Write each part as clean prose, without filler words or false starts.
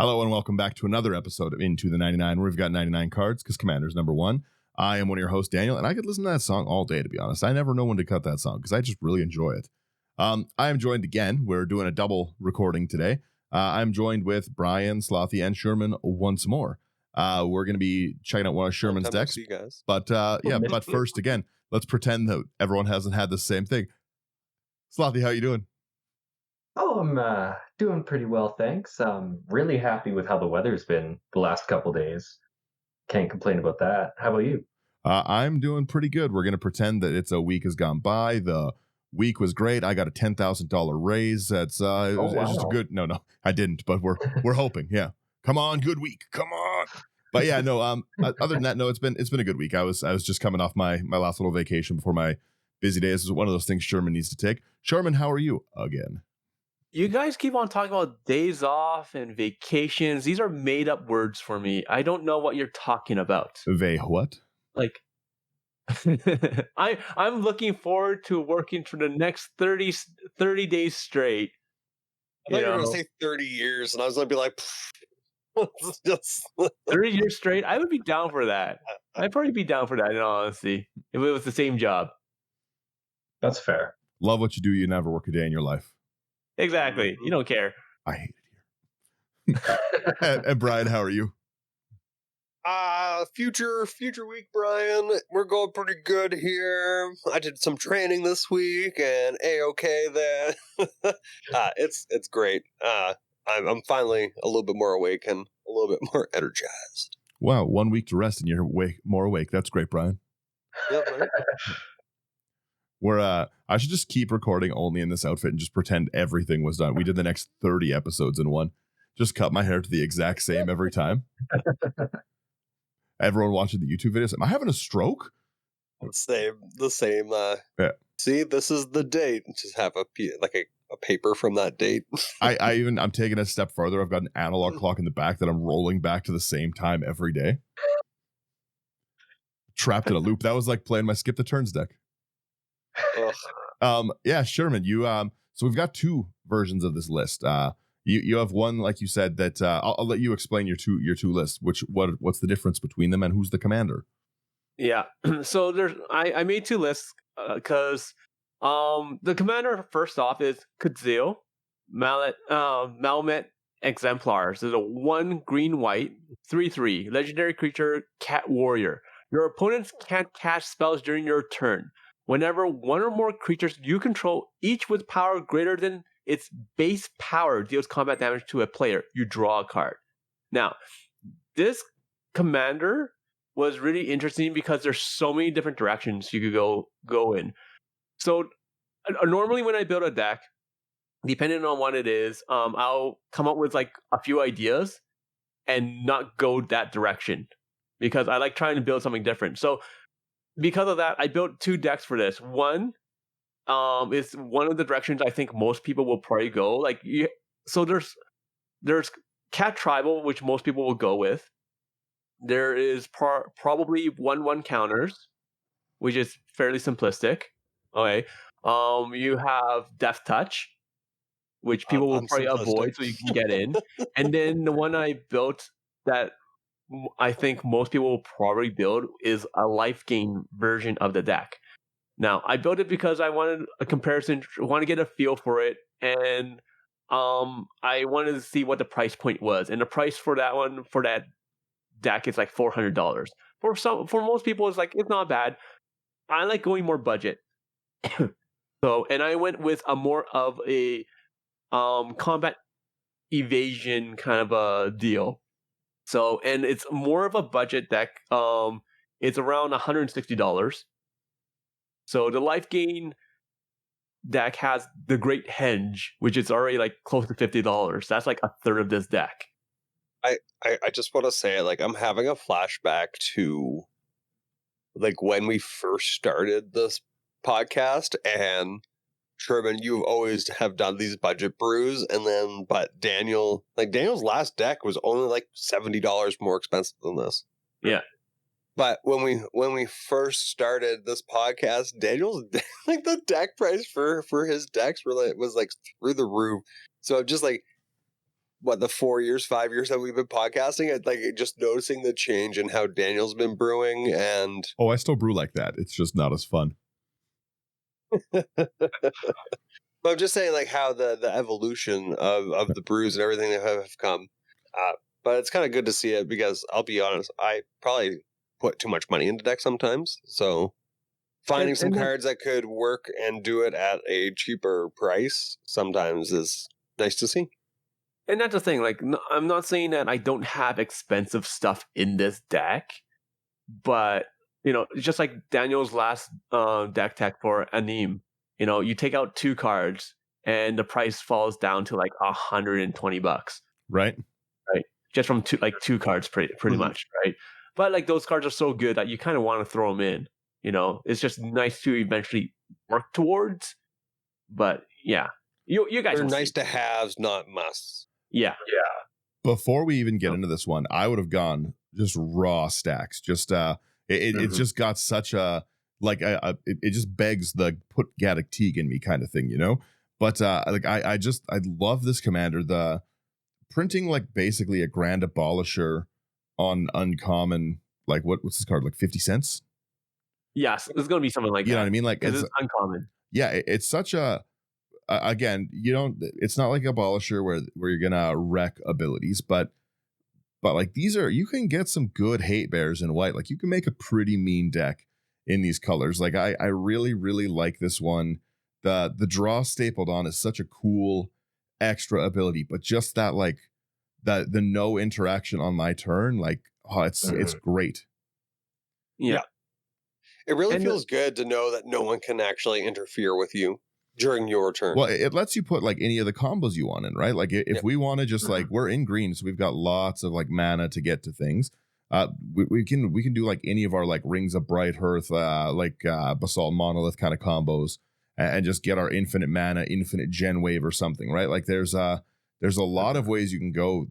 Hello and welcome back to another episode of Into the 99, where we've got 99 cards, because Commander's number one. I am one of your hosts, Daniel, and I could listen to that song all day, to be honest. I never know when to cut that song, because I just really enjoy it. I am joined again. We're doing a double recording today. I'm joined with Brian, Slothy, and Sherman once more. We're going to be checking out one of Sherman's decks. You guys. But but first, again, let's pretend that everyone hasn't had the same thing. Slothy, how you doing? Oh, I'm doing pretty well, thanks. I'm really happy with how the weather's been the last couple days. Can't complain about that. How about you? I'm doing pretty good. We're going to pretend that it's a week has gone by. The week was great. I got a $10,000 raise. That's it was just a good. No, I didn't. But we're hoping. Yeah, come on, good week. Come on. But yeah, no. Other than that, no. It's been a good week. I was just coming off my last little vacation before my busy days. This is one of those things Sherman needs to take. Sherman, how are you again? You guys keep on talking about days off and vacations. These are made up words for me. I don't know what you're talking about. What? Like, I'm looking forward to working for the next 30 days straight. I thought you were going to say 30 years, and I was going to be like, just 30 years straight? I would be down for that. I'd probably be down for that, in all honesty, if it was the same job. That's fair. Love what you do. You never work a day in your life. Exactly. You don't care. I hate it here. and Brian, how are you? Future week, Brian. We're going pretty good here. I did some training this week, and A-okay there. It's great. I'm finally a little bit more awake and a little bit more energized. Wow, 1 week to rest and you're more awake. That's great, Brian. Yep, right. I should just keep recording only in this outfit and just pretend everything was done. We did the next 30 episodes in one. Just cut my hair to the exact same every time. Everyone watching the YouTube videos, am I having a stroke? The same. Yeah. See, this is the date. Just have a paper from that date. I'm taking a step further. I've got an analog clock in the back that I'm rolling back to the same time every day. Trapped in a loop. That was like playing my Skip the Turns deck. Yeah, Sherman, you so we've got two versions of this list. You have one, like you said, that I'll let you explain your two lists. What's the difference between them and who's the commander? Yeah, so I made two lists because the commander first off is Kutzil, Malamet Exemplar. So the 1 green-white 3/3 legendary creature, cat warrior. Your opponents can't cast spells during your turn. Whenever one or more creatures you control, each with power greater than its base power, deals combat damage to a player, you draw a card. Now, this commander was really interesting because there's so many different directions you could go in. So normally when I build a deck, depending on what it is, I'll come up with like a few ideas and not go that direction because I like trying to build something different. So because of that, I built two decks for this. One is one of the directions I think most people will probably go. So there's Cat Tribal, which most people will go with. There is probably 1/1 counters, which is fairly simplistic. Okay. You have Death Touch, which people will probably avoid so you can get in. And then the one I built that I think most people will probably build is a life gain version of the deck. Now, I built it because I wanted a comparison, want to get a feel for it, and I wanted to see what the price point was. And the price for that deck is like $400. For most people, it's not bad. I like going more budget. And I went with a more of a combat evasion kind of a deal. So, and it's more of a budget deck. It's around $160. So the life gain deck has the Great Henge, which is already like close to $50. That's like a third of this deck. I just want to say, I'm having a flashback to when we first started this podcast, and Sherman, you always have done these budget brews, but Daniel's last deck was only $70 more expensive than this. Yeah. But when we first started this podcast, Daniel's the deck price for his decks was through the roof. So I'm just the 4 years, 5 years that we've been podcasting, like just noticing the change in how Daniel's been brewing, and Oh, I still brew like that. It's just not as fun. but I'm just saying, like, how the evolution of the brews and everything that have come. But it's kind of good to see it, because I'll be honest, I probably put too much money into deck sometimes. So finding some cards that could work and do it at a cheaper price sometimes is nice to see. And that's the thing. Like, I'm not saying that I don't have expensive stuff in this deck, but just like Daniel's last deck tech for Anim, you take out 2 cards and the price falls down to like $120, Right. just from two cards, pretty much, right? But like those cards are so good that you kind of want to throw them in. It's just nice to eventually work towards. But yeah, you guys They're will nice see. to haves, not musts. Yeah. Before we even get into this one, I would have gone just raw stacks. Just it's just got such a it just begs the put Gaddock Teague in me kind of thing, But I love this commander. The printing like basically a grand abolisher on uncommon, like what's this card, like 50 cents? Yes, it's gonna be something like that. You know what I mean? Like it's uncommon. Yeah, it's such a again, it's not like abolisher where you're gonna wreck abilities, but like these are, you can get some good hate bears in white. Like you can make a pretty mean deck in these colors. Like I really, really like this one. The draw stapled on is such a cool extra ability, but just that like the no interaction on my turn, like it's great. Yeah. It really feels good to know that no one can actually interfere with you during your turn. Well, it lets you put like any of the combos you want in, right? Like if we want to just like, we're in green, so we've got lots of like mana to get to things. We can do like any of our like Rings of Bright Hearth, Basalt Monolith kind of combos, and just get our infinite mana, infinite gen wave or something, right? Like there's a lot of ways you can go.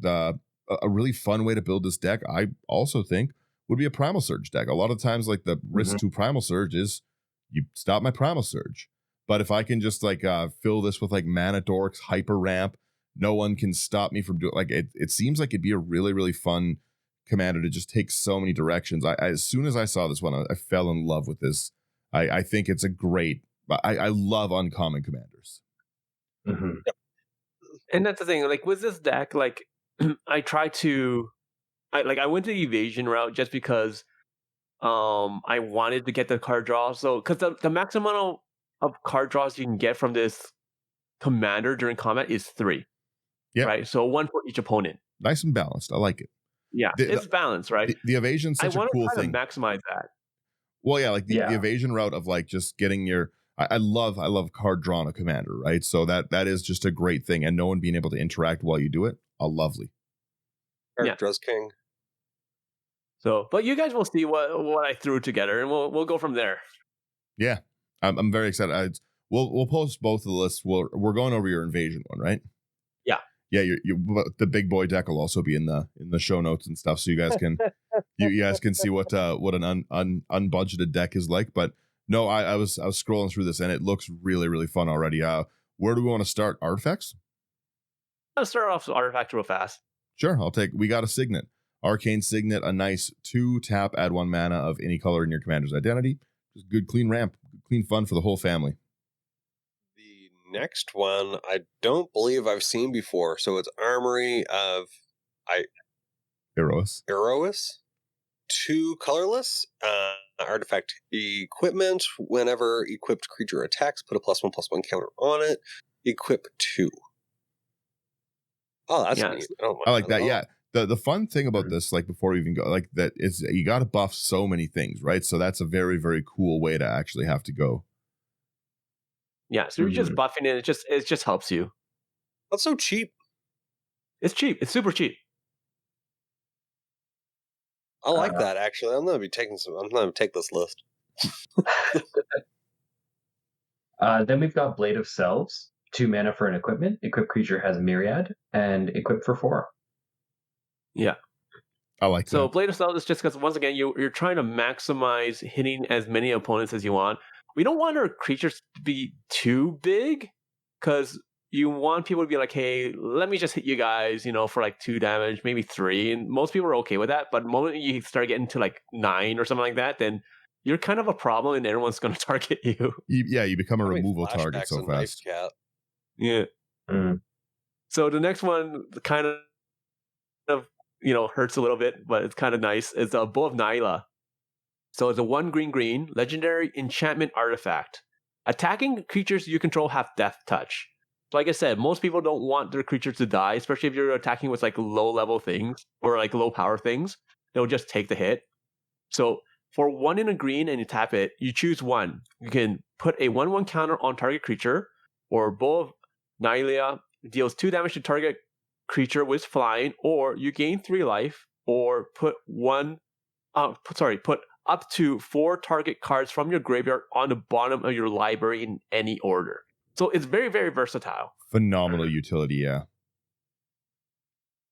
A really fun way to build this deck, I also think, would be a Primal Surge deck. A lot of times, like the risk to Primal Surge is you stop my Primal Surge. But if I can just like fill this with like Mana Dorks, Hyper Ramp, no one can stop me from doing, like it seems like it'd be a really, really fun commander to just take so many directions. As soon as I saw this one, I fell in love with this. I think it's a great, I love uncommon commanders. Yep. And that's the thing, like with this deck, like I went the evasion route just because I wanted to get the card draw. So because the maximum of card draws you can get from this commander during combat is 3. Yeah. Right. So 1 for each opponent. Nice and balanced. I like it. Yeah, it's balanced, right? The evasion's such a cool thing. I want to maximize that. Well, yeah, like the evasion route of like just getting your. I love card draw on a commander, right? So that is just a great thing, and no one being able to interact while you do it, lovely. Card draws king. So, but you guys will see what I threw together, and we'll go from there. Yeah, I'm very excited. We'll post both of the lists. We're going over your invasion one, right? Yeah, the big boy deck will also be in the show notes and stuff, so you guys can see what an unbudgeted deck is like. But no, I was scrolling through this and it looks really, really fun already. Where do we want to start? Artifacts? I'll start off with artifacts real fast. Sure, we got a Signet, Arcane Signet, a nice 2-tap, add 1 mana of any color in your commander's identity. Just good, clean ramp, clean fun for the whole family. Next one I don't believe I've seen before, so it's Armory of Eros. 2 colorless artifact equipment. Whenever equipped creature attacks, put a +1/+1 counter on it. Equip 2. Oh, that's neat. I like that. Yeah. The fun thing about this, like before we even go, like that is you got to buff so many things, right? So that's a very, very cool way to actually have to go. Yeah, so you're just buffing it. It just helps you. That's so cheap. It's cheap. It's super cheap. I like that, actually. I'm gonna take this list. Then we've got Blade of Selves, 2 mana for an equipment. Equipped creature has Myriad, and equipped for 4. Yeah. I like that. So Blade of Selves is just because, once again, you're trying to maximize hitting as many opponents as you want. We don't want our creatures to be too big, because you want people to be like, hey, let me just hit you guys, for like 2 damage, maybe 3. And most people are okay with that. But the moment you start getting to like 9 or something like that, then you're kind of a problem and everyone's going to target you. You become a How many removal target flashbacks so on Knife fast. Cat? Yeah. So the next one kind of, hurts a little bit, but it's kind of nice. It's a Bow of Nyla. So it's a 1 green legendary enchantment artifact. Attacking creatures you control have death touch. Like I said, most people don't want their creatures to die, especially if you're attacking with like low level things or like low power things. They'll just take the hit. So for 1 in a green and you tap it, you choose 1. You can put a 1/1 counter on target creature, or Bow of Nyla deals 2 damage to target creature with flying, or you gain 3 life, or put up to 4 target cards from your graveyard on the bottom of your library in any order. So it's very, very versatile. Phenomenal utility, yeah.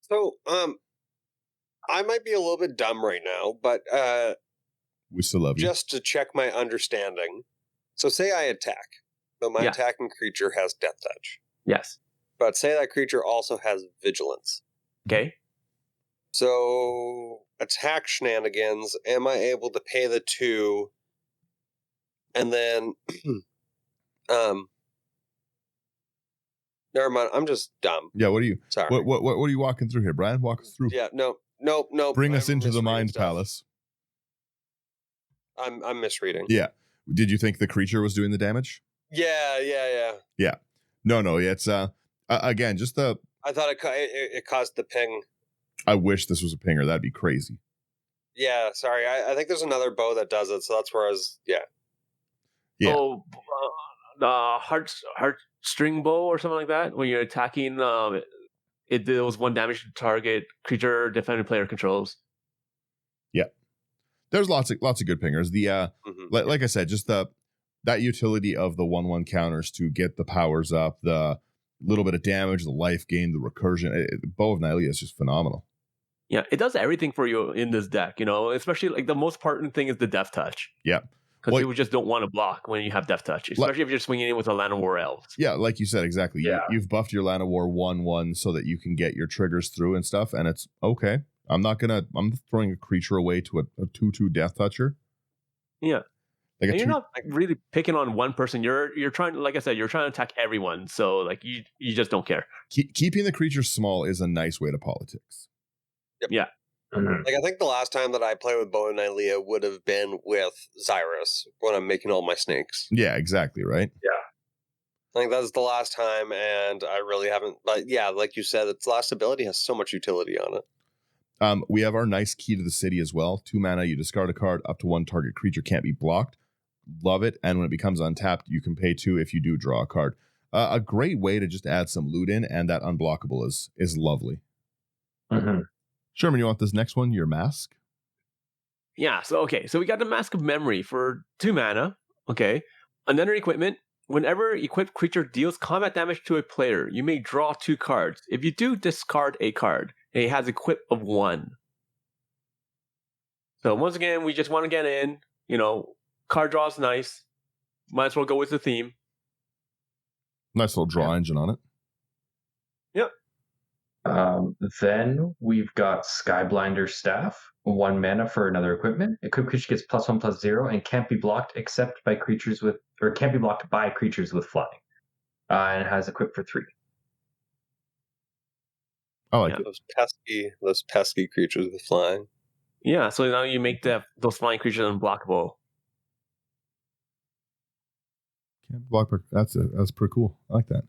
So, I might be a little bit dumb right now, but We still love you. just to check my understanding. So say I attack, but my Yeah. attacking creature has death touch. Yes. But say that creature also has vigilance. Okay. So attack shenanigans, am I able to pay the 2 and then never mind, I'm just dumb. Yeah, what are you? Sorry. What are you walking through here, Brian? Walk us through. Yeah, no. Bring us I'm into the misreading Mind stuff. Palace. I'm misreading. Yeah. Did you think the creature was doing the damage? Yeah. No. It's again just the. I thought it caused the ping. I wish this was a pinger. That'd be crazy. Yeah, sorry. I think there's another bow that does it, so that's where I was. Yeah. Yeah. Oh, the heartstring bow or something like that. When you're attacking, it deals 1 damage to target creature defending player controls. Yeah. There's lots of good pingers. The like I said, just that utility of the 1/1 counters to get the powers up, the little bit of damage, the life gain, the recursion. Bow of Nyla is just phenomenal. Yeah, it does everything for you in this deck, especially like the most important thing is the death touch. Yeah. Because people just don't want to block when you have death touch, especially if you're swinging in with a Land of War Elves. Yeah, like you said, exactly. Yeah. You've buffed your Land of War 1/1 so that you can get your triggers through and stuff, and it's okay. I'm throwing a creature away to a 2/2 death toucher. Yeah. Like and you're not really picking on one person. You're trying, like I said, you're trying to attack everyone. So like you just don't care. Keeping the creature small is a nice way to politics. Yep. Yeah. Like I think the last time that I played with Bow and Nyla would have been with Xyrus when I'm making all my snakes. Yeah, exactly, right? I think that's the last time, and I really haven't. But yeah, like you said, its last ability has so much utility on it. We have our nice Key to the City as well. 2 mana, you discard a card, up to 1 target creature can't be blocked. Love it. And when it becomes untapped, you can pay 2 if you do draw a card. A great way to just add some loot in, and that unblockable is lovely. Sherman, you want this next one? Your mask? Yeah. So we got the Mask of Memory for 2 mana. Okay. Another equipment. Whenever equipped creature deals combat damage to a player, you may draw 2 cards. If you do, discard a card. And it has equip of 1. So once again, we just want to get in. Card draw is nice. Might as well go with the theme. Nice little draw engine on it. Yep. Then we've got Skyblinder Staff, 1 mana for another equipment. Equipped creature gets +1/+0 and can't be blocked except by creatures with, or can't be blocked by creatures with flying. And it has equipped for 3. I like it. Those pesky creatures with flying. Yeah. So now you make those flying creatures unblockable. Can't block. That's pretty cool. I like that.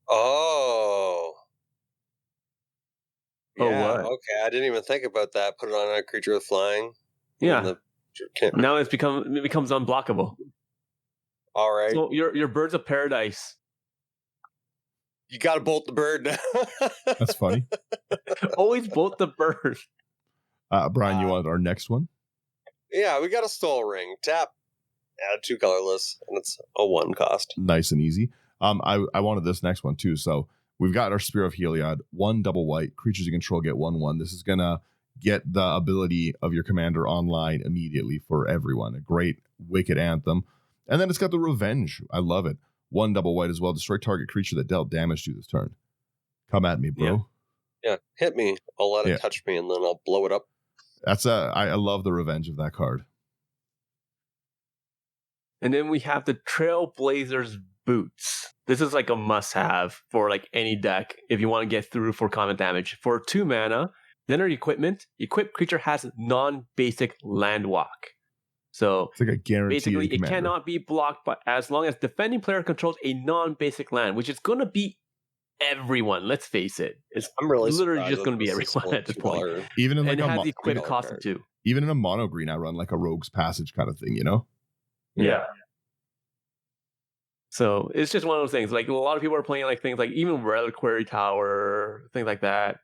Oh. Oh, Yeah, what? okay, I didn't even think about that. Put it on a creature with flying. Yeah. Now it becomes unblockable. All right. So your Birds of Paradise. You got to bolt the bird now. That's funny. Always bolt the bird. Brian, you want our next one? Yeah, we got a Soul Ring. Tap. Add 2 colorless, and it's a 1 cost. Nice and easy. I wanted this next one too. So we've got our Spear of Heliod, 1 double white. Creatures you control get 1/1. This is gonna get the ability of your commander online immediately for everyone. A great Wicked Anthem. And then it's got the Revenge. I love it. 1 double white as well. Destroy target creature that dealt damage to this turn. Come at me, bro. Yeah, hit me. I'll let Yeah. it touch me, and then I'll blow it up. That's I love the revenge of that card. And then we have the Trailblazers Boots. This is like a must-have for like any deck if you want to get through for combat damage. For 2 mana, Legendary equipment, equipped creature has non-basic land walk. So It's like a guarantee. basically, it cannot be blocked by, as long as defending player controls a non-basic land, which is going to be everyone. Let's face it. It's I'm really literally just surprised going to be that this is everyone only at this point. $2. Even in And like it a has the equipped $3 cost card. of 2. even in a mono green, I run like a Rogue's Passage kind of thing, you know? Yeah. So it's just one of those things. Like a lot of people are playing like things like even Reliquary Tower, things like that.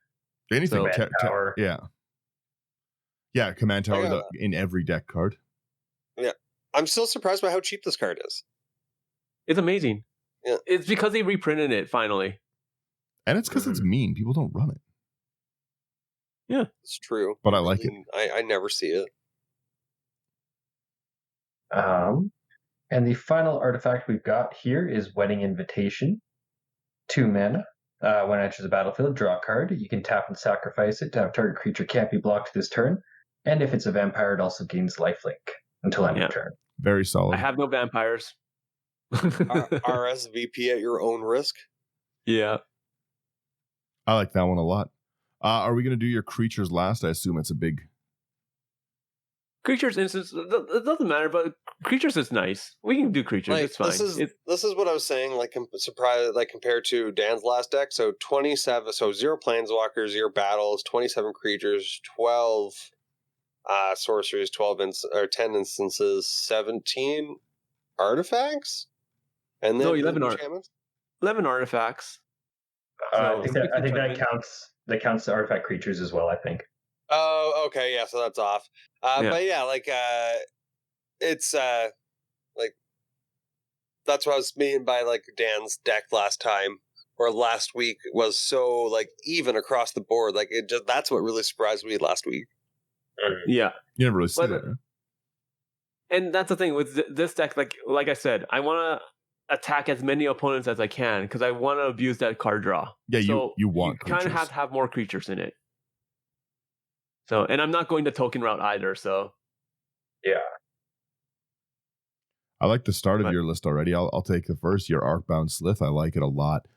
Anything. So- Command Tower. Yeah. Yeah, Command Tower got in every deck card. I'm still surprised by how cheap this card is. It's amazing. Yeah. It's because they reprinted it finally. And it's because it's mean. People don't run it. It's true. But I like it. I never see it. And the final artifact we've got here is Wedding Invitation. 2 mana. When it enters the battlefield, draw a card. You can tap and sacrifice it to have target creature can't be blocked this turn. And if it's a vampire, it also gains lifelink until end of turn. Very solid. I have no vampires. RSVP at your own risk. Yeah. I like that one a lot. Are we going to do your creatures last? I assume it's a big... Creatures instance, it doesn't matter, but creatures is nice. We can do creatures. Like, it's fine. This is what I was saying. Like, surprised, like compared to Dan's last deck. So 27. So 0 planeswalkers, 0 battles, 27 creatures, 12 sorceries, 10 instances, 17 artifacts, and then No, 11 enchantments. 11 artifacts. I think that equipment. counts. That counts the artifact creatures as well, I think. Oh, okay, yeah. So that's off. Yeah. But yeah, like it's like that's what I was meaning by like Dan's deck last time or last week was so like even across the board. Like it just that's what really surprised me last week. Yeah. You never really see But- that. Huh? And that's the thing with this deck. Like I said, I want to attack as many opponents as I can because I want to abuse that card draw. Yeah, So you want kind of creatures. have to have more creatures in it. So, and I'm not going the token route either. So, I like the start of But- your list already. I'll take the first. Your Arcbound Slith. I like it a lot.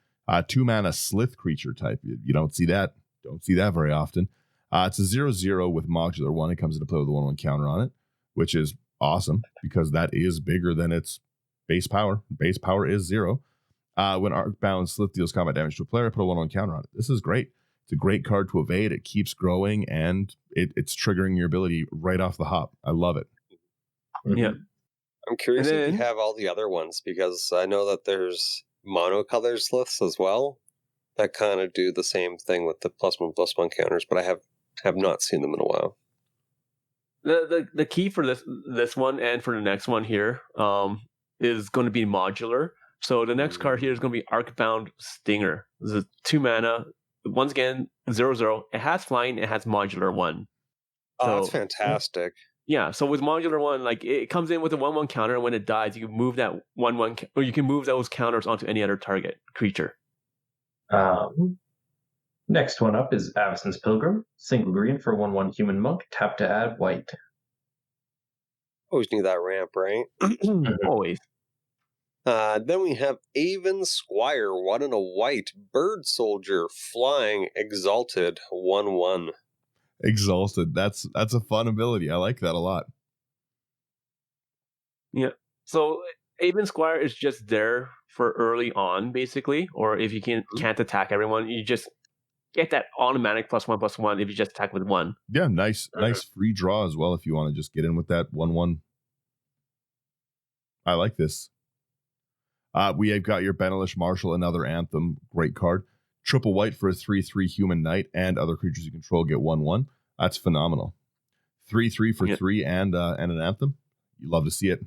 2 mana Slith creature type. You don't see that. Don't see that very often. It's a 0/0 with modular 1. It comes into play with a 1/1 counter on it, which is awesome because that is bigger than its base power. Base power is 0. When Arcbound Slith deals combat damage to a player, put a 1/1 counter on it. This is great. It's a great card to evade. It keeps growing, and it's triggering your ability right off the hop. I love it. yeah. I'm curious And if you then- have all the other ones because I know that there's monocolor sliths as well that kind of do the same thing with the +1/+1 counters, but I have not seen them in a while. The key for this one and for the next one here is going to be modular. So the next card here is going to be Arcbound Stinger. This is 2 mana. Once again, 0/0. It has flying. It has modular 1. Oh, that's So- fantastic. Yeah. So with modular 1, like it comes in with a 1/1 counter, and when it dies, you can move that 1/1, or you can move those counters onto any other target creature. Next one up is Avacyn's Pilgrim. Single green for 1/1 human monk. Tap to add white. Always need that ramp, right? Always. Then we have Avon Squire, 1 and a white. Bird Soldier, flying, exalted, 1/1. Exhausted. That's a fun ability. I like that a lot. So Avon Squire is just there for early on, basically. Or if you can't attack everyone, you just get that automatic +1/+1 if you just attack with 1. Yeah, nice free draw as well if you want to just get in with that 1/1. I like this. We have got your Benelish Marshal, another Anthem. Great card. Triple white for a 3/3 human knight, and other creatures you control get 1/1. That's phenomenal. 3/3 for 3 and an Anthem. You love to see it.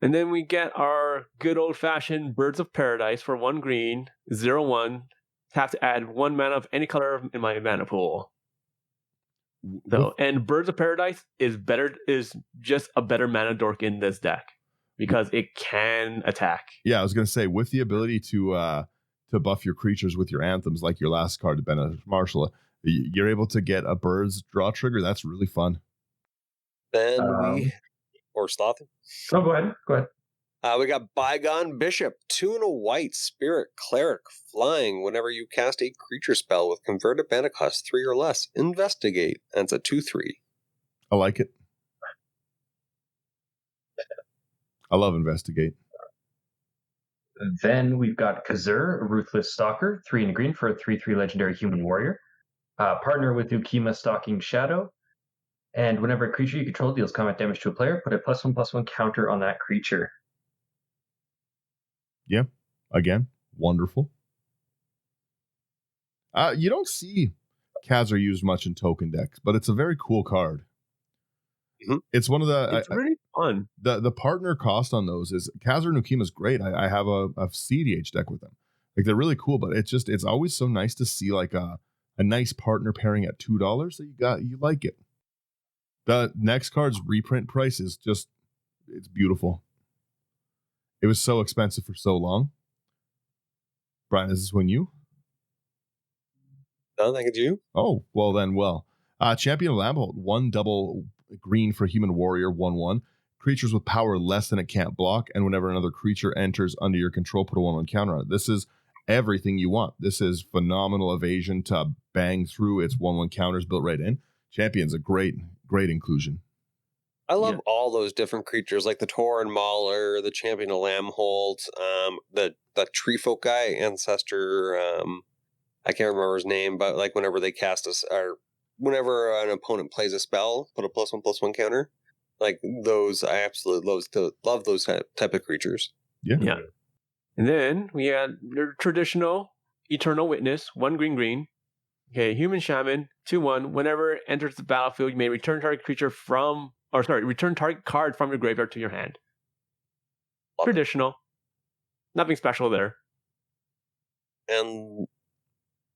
And then we get our good old-fashioned Birds of Paradise for 1 green, 0/1. Have to add 1 mana of any color in my mana pool. So, and Birds of Paradise is just a better mana dork in this deck. because it can attack. Yeah, I was going to say, with the ability to buff your creatures with your anthems, like your last card to Bene Marshall, you're able to get a bird's draw trigger. That's really fun. Then or Slothy. Oh, go ahead. We got Bygone Bishop, 2 and a white, Spirit Cleric, flying. Whenever you cast a creature spell with converted mana cost 3 or less, investigate. And it's a 2/3. I like it. I love investigate. Then we've got Kazur, Ruthless Stalker, 3 and a green for a 3/3 legendary human warrior. Partner with Ukima Stalking Shadow. And whenever a creature you control deals combat damage to a player, put a +1/+1 counter on that creature. Yeah, again, wonderful. You don't see Kazur used much in token decks, but it's a very cool card. Mm-hmm. It's one of the... It's really fun. The partner cost on those is... Kazur and Ukima is great. I have a CDH deck with them. Like, they're really cool, but it's always so nice to see like a nice partner pairing at $2 that you like it. The next card's reprint price is just... It's beautiful. It was so expensive for so long. Brian, is this one you? No, thank you. Oh, well then, Champion of Lambolt, 1 double green for human warrior, 1/1. Creatures with power less than it can't block, and whenever another creature enters under your control, put a 1/1 counter on it. This is everything you want. This is phenomenal evasion to bang through. It's 1/1 counters built right in. Champion's a great inclusion. I love all those different creatures, like the Tauren Mauler, the Champion of Lamholt, the Tree Folk guy, Ancestor. I can't remember his name, but like whenever they cast us, or whenever an opponent plays a spell, put a +1/+1 counter. Like those, I absolutely love those type of creatures. Yeah. And then we had the traditional Eternal Witness, 1 green. Okay, Human Shaman, 2/1. Whenever it enters the battlefield, you may return target card from your graveyard to your hand. Traditional. Nothing special there. And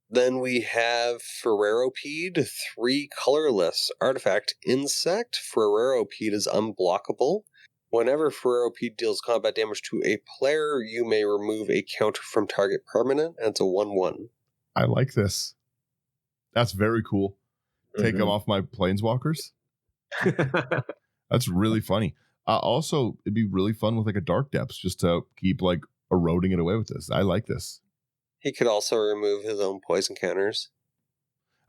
then we have Ferreropede, 3 colorless artifact insect. Ferreropede is unblockable. Whenever Ferreropede deals combat damage to a player, you may remove a counter from target permanent, and it's a 1/1. I like this. That's very cool. Take them off my planeswalkers. That's really funny. Also, it'd be really fun with like a Dark Depths just to keep like eroding it away with this. I like this. He could also remove his own poison counters.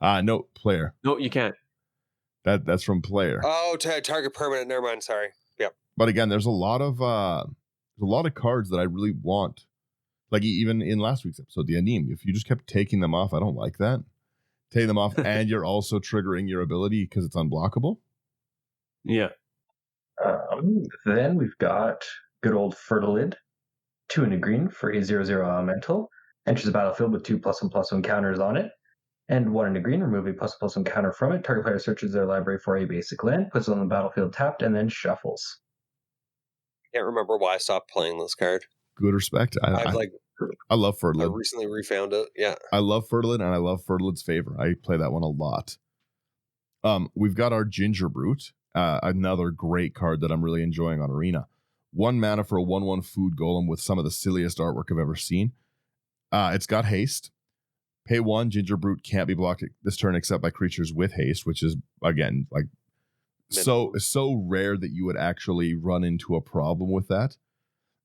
No, player. No, you can't. That's from player. Oh, target permanent. Never mind. Sorry. Yep. But again, there's a lot of cards that I really want. Like even in last week's episode, the Anim. If you just kept taking them off, I don't like that. Take them off, and you're also triggering your ability because it's unblockable. Yeah. Then we've got good old Fertilid, 2 and a green for a 0/0 elemental. Enters the battlefield with 2 +1/+1 counters on it. And 1 and a green, remove a +1/+1 counter from it. Target player searches their library for a basic land, puts it on the battlefield tapped, and then shuffles. Can't remember why I stopped playing this card. Good respect. I love Fertilid. I recently refound it. Yeah. I love Fertilid, and I love Fertilid's Favor. I play that one a lot. We've got our Ginger Brute, another great card that I'm really enjoying on Arena. 1 mana for a 1/1 food golem with some of the silliest artwork I've ever seen. It's got haste. Pay 1, Ginger Brute can't be blocked this turn except by creatures with haste, which is, again, like so rare that you would actually run into a problem with that.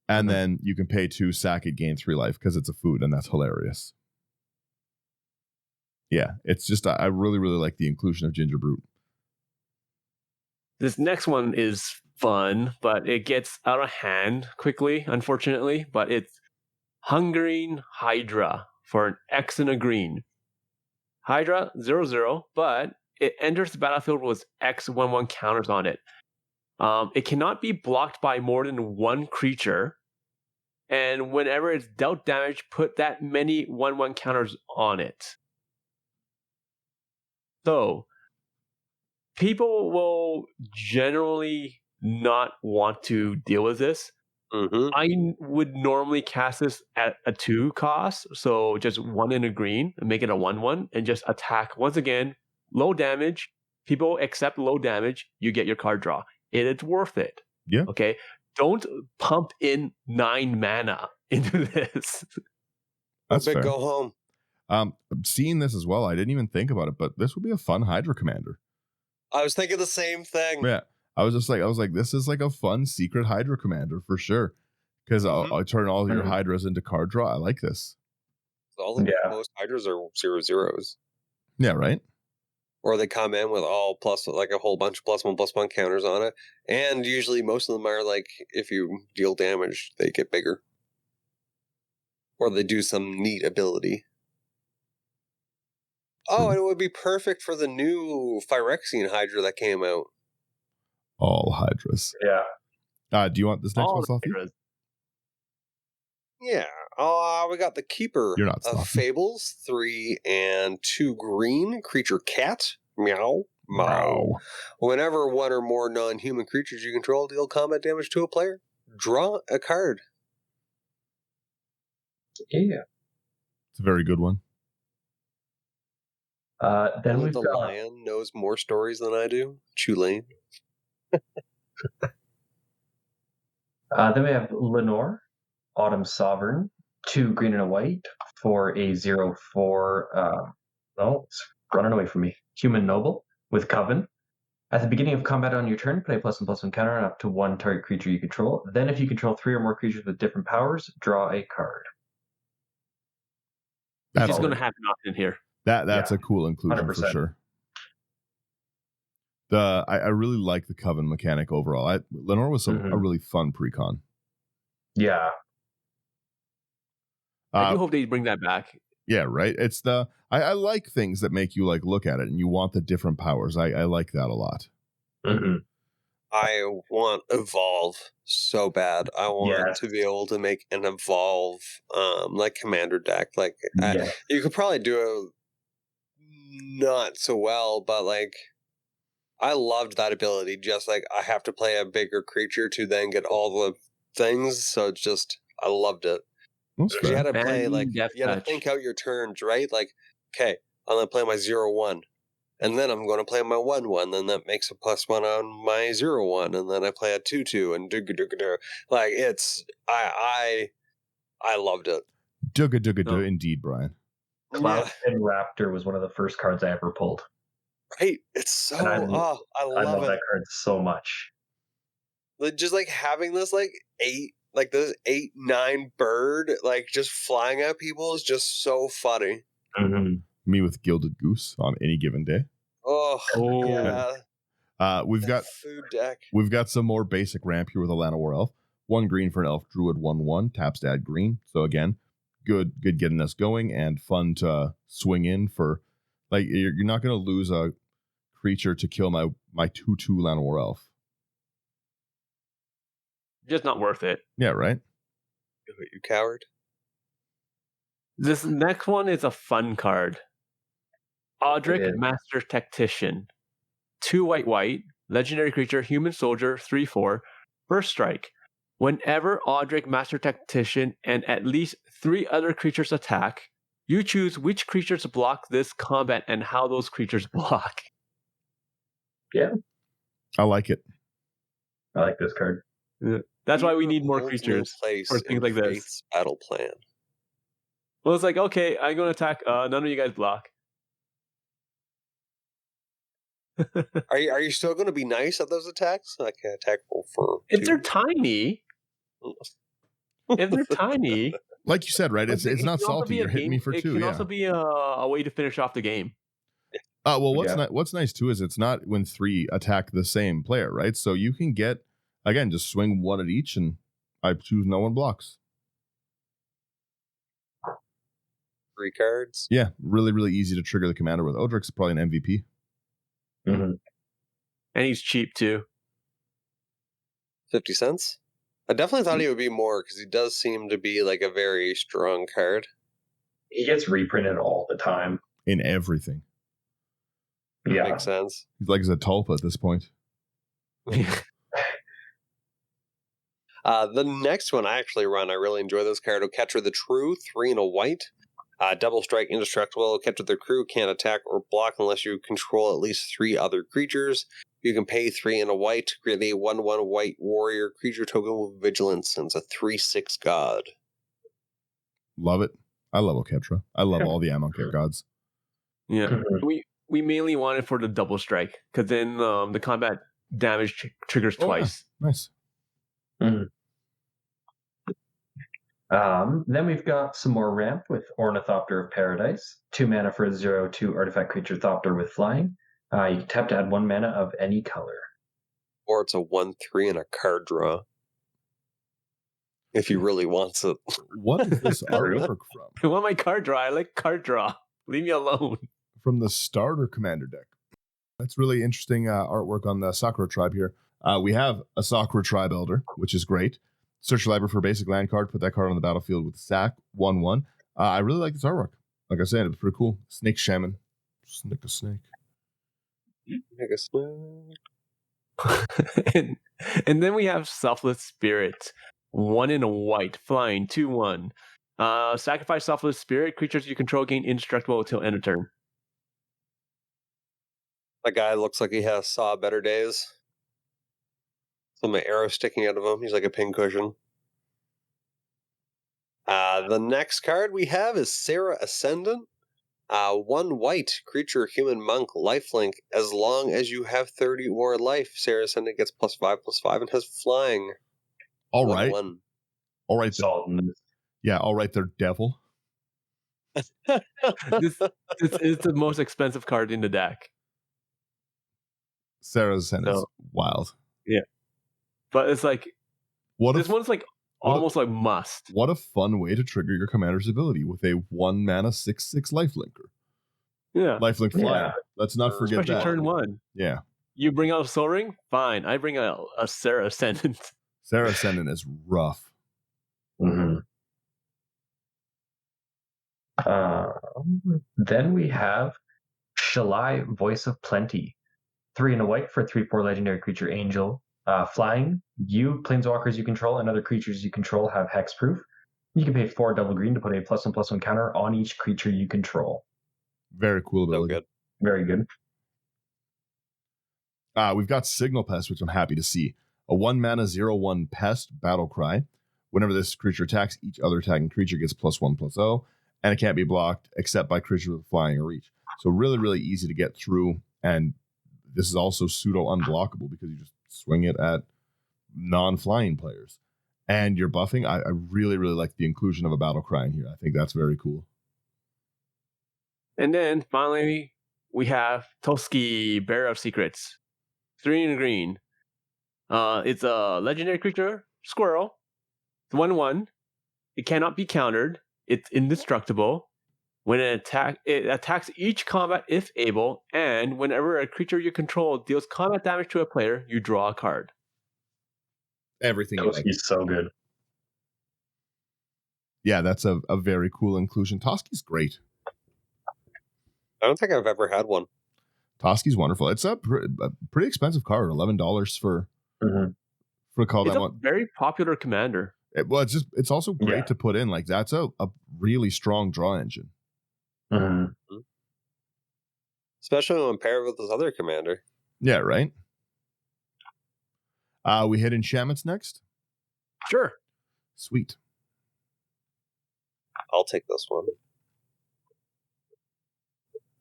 And then you can pay 2, sack it, gain 3 life because it's a food, and that's hilarious. Yeah, it's just, I really, really like the inclusion of Ginger Brute. This next one is fun, but it gets out of hand quickly, unfortunately. But it's Hungering Hydra for an X and a green. Hydra, 0/0, but it enters the battlefield with X 1/1 counters on it. It cannot be blocked by more than 1 creature. And whenever it's dealt damage, put that many 1/1 counters on it. So, people will generally not want to deal with this. Mm-hmm. I would normally cast this at a 2 cost, so just 1 and a green, and make it a 1/1, and just attack. Once again, low damage. People accept low damage, you get your card draw. It's worth it. Yeah. Okay. don't pump in 9 mana into this. That's fair. Go home. Seeing this as well, I didn't even think about it, but this would be a fun Hydra commander. I was thinking the same thing. Yeah, I was like, this is like a fun secret Hydra commander for sure. Because I'll turn all your Hydras into card draw. I like this. All the most Hydras are 0/0s. Yeah, right. Or they come in with all plus, like a whole bunch of +1/+1 counters on it. And usually most of them are like, if you deal damage, they get bigger. Or they do some neat ability. Oh, and it would be perfect for the new Phyrexian Hydra that came out. All Hydras. Yeah. Do you want this next All one, Slothie? Hydras. Yeah. We got the Keeper You're not of Slothie. Fables, 3 and 2 green, creature cat. Meow. Meow. Whenever one or more non-human creatures you control deal combat damage to a player, draw a card. Yeah. It's a very good one. Then Only we've the got lion knows more stories than I do. Chulane. then we have Lenore, Autumn Sovereign, 2 green and a white for a 0/4. It's running away from me. Human Noble with Coven. At the beginning of combat on your turn, play +1/+1 counter on up to 1 target creature you control. Then, if you control 3 or more creatures with different powers, draw a card. It's just going to happen often here. That's a cool inclusion 100%. for sure. I really like the Coven mechanic overall. Lenore was a really fun precon. Yeah. I do hope they bring that back. Yeah, right. It's I like things that make you like look at it and you want the different powers. I like that a lot. Mm-hmm. I want Evolve so bad. I want to be able to make an Evolve like commander deck. Like you could probably do it not so well, but like I loved that ability. Just like I have to play a bigger creature to then get all the things. So it's just I loved it. You had to play like you had to think out your turns, right? Like, okay, I'm gonna play my 0/1. And then I'm going to play my 1/1, then that makes a +1 on my 0/1, and then I play a 2/2, and like it's I loved it. Indeed, Brian. Cloud and Raptor was one of the first cards I ever pulled. Right, it's so I love that card so much. Just like having this like 8-9 bird like just flying at people is just so funny. Mm-hmm. Me with Gilded Goose on any given day. Oh yeah. We've got food deck. We've got some more basic ramp here with a Llanowar Elf. 1 green for an elf druid, 1/1, taps to add green. So again, good getting us going and fun to swing in for. Like you're not going to lose a creature to kill my 2/2 Llanowar Elf. Just not worth it. Yeah, right. You coward. This next one is a fun card. Audric, Master Tactician. 2 white, legendary creature, human soldier, 3/4. First strike. Whenever Audric, Master Tactician, and at least 3 other creatures attack, you choose which creatures block this combat and how those creatures block. Yeah. I like it. I like this card. Yeah. That's why we need more creatures for things like this. Battle plan. Well, it's like, okay, I'm going to attack. None of you guys block. Are you still going to be nice at those attacks? Like attack for if they're tiny. If they're tiny, like you said, right? It's not salty. You're hitting me for 2. It can also be a way to finish off the game. Well, what's nice too is it's not when 3 attack the same player, right? So you can get again just swing 1 at each, and I choose no one blocks. 3 cards. Yeah, really easy to trigger the commander with. Odric's probably an MVP. Mm-hmm. And he's cheap too. 50 cents? I definitely thought he would be more because he does seem to be like a very strong card. He gets reprinted all the time. In everything. Yeah. Makes sense. He's like Zatulpa at this point. The next one I actually run, I really enjoy this card. Catcher the True, 3 and a white. Double strike, indestructible, kept with their crew, can't attack or block unless you control at least 3 other creatures. You can pay 3 and a white to create a 1/1 white warrior creature token with vigilance, and it's a 3/6 god. Love it. I love Oketra. I love all the Amonkhet gods. Yeah, we mainly want it for the double strike because then the combat damage triggers twice. Yeah. Nice. Then we've got some more ramp with Ornithopter of Paradise. 2 mana for a 0/2 artifact creature Thopter with flying. You can tap to add 1 mana of any color. Or it's a 1/3 and a card draw. If he really wants it. What is this artwork from? I want my card draw. I like card draw. Leave me alone. From the starter commander deck. That's really interesting artwork on the Sakura tribe here. We have a Sakura tribe elder, which is great. Search your library for a basic land card. Put that card on the battlefield with sack 1/1. I really like this artwork. Like I said, it's pretty cool. Snake Shaman. Snick a snake. Like a snake. and then we have Selfless Spirit. 1 in a white, flying 2/1. Sacrifice Selfless Spirit. Creatures you control gain indestructible until end of turn. That guy looks like he has saw better days. Some arrow sticking out of him. He's like a pincushion. The next card we have is Sarah Ascendant. 1 white, creature, human monk, lifelink. As long as you have 30 or life, Sarah Ascendant gets +5/+5 and has flying. All right. 1/1. All right. Yeah, all right there, devil. This is the most expensive card in the deck. Sarah's Ascendant is wild. Yeah. But it's like, this one's like almost like must. What a fun way to trigger your commander's ability with a 1 mana 6/6 lifelinker. Yeah. Lifelink fly. Yeah. Let's not forget Especially that. turn 1. Yeah. You bring out a Soul Ring? Fine. I bring out a Sarah Ascendant. Sarah Ascendant is rough. Then we have Shalai, Voice of Plenty. 3 and a white for a 3/4 legendary creature angel. Flying. You, planeswalkers you control, and other creatures you control have hexproof. You can pay 4 double green to put a +1/+1 counter on each creature you control. Very cool So ability. good. Very good. We've got Signal Pest, which I'm happy to see. A 1 mana 0/1 pest battle cry. Whenever this creature attacks, each other attacking creature gets +1/+0, and it can't be blocked except by creatures with flying or reach. So really, really easy to get through, and this is also pseudo unblockable because you just swing it at non-flying players. And you're buffing. I really, really like the inclusion of a battle cry in here. I think that's very cool. And then finally, we have Toski, Bearer of Secrets. 3 in green. It's a legendary creature, squirrel. It's 1/1. It cannot be countered. It's indestructible. When it attacks each combat if able, and whenever a creature you control deals combat damage to a player, you draw a card. Everything. Toski's so good. Yeah, that's a very cool inclusion. Toski's great. I don't think I've ever had one. Toski's wonderful. It's a pretty expensive card, $11 for a call It's that a one. very popular commander. It's also great to put in. Like, that's a really strong draw engine. Especially when paired with this other commander. Yeah, right. We hit enchantments next. Sure. Sweet. I'll take this one.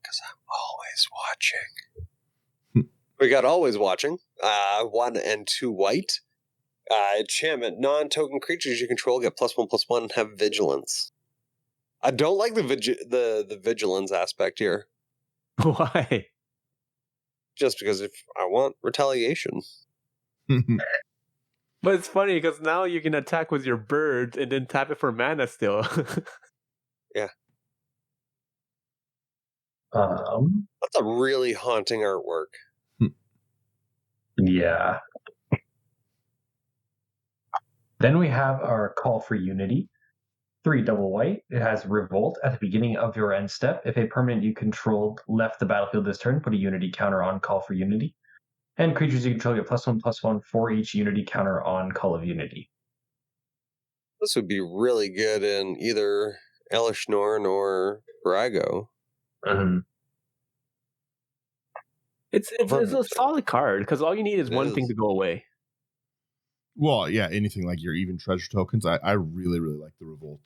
Because I'm always watching. We got always watching. 1 and 2 white. Enchantment. Non-token creatures you control get +1/+1 and have vigilance. I don't like the vigilance aspect here. Why? Just because if I want retaliation. But it's funny because now you can attack with your birds and then tap it for mana still. Yeah. That's a really haunting artwork. Yeah. Then we have our Call for Unity. 3 double white. It has Revolt at the beginning of your end step. If a permanent you controlled left the battlefield this turn, put a Unity counter on Call for Unity. And creatures you control get +1/+1 for each Unity counter on Call of Unity. This would be really good in either Elishnorn or Brago. It's a solid card because all you need is one thing to go away. Well, yeah, anything like your even treasure tokens. I really, really like the Revolt.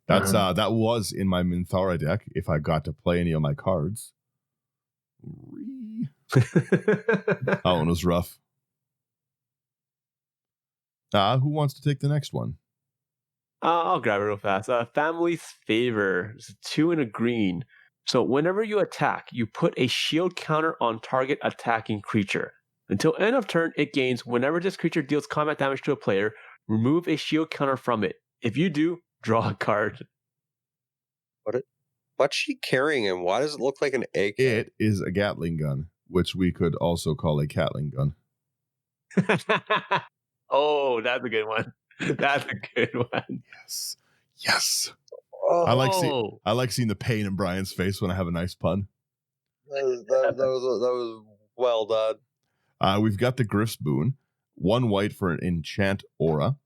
That's that was in my Minthara deck if I got to play any of my cards. That one was rough. Who wants to take the next one? I'll grab it real fast. Family's Favor. It's 2 and a green. So whenever you attack, you put a shield counter on target attacking creature. Until end of turn, it gains whenever this creature deals combat damage to a player, remove a shield counter from it. If you do, draw a card. What's she carrying and why does it look like an egg? It is a Gatling gun, which we could also call a Catling gun. Oh, that's a good one. That's a good one. Yes. Oh, I like seeing the pain in Brian's face when I have a nice pun. That was well done. We've got the Griff's Boon. 1 white for an enchant aura.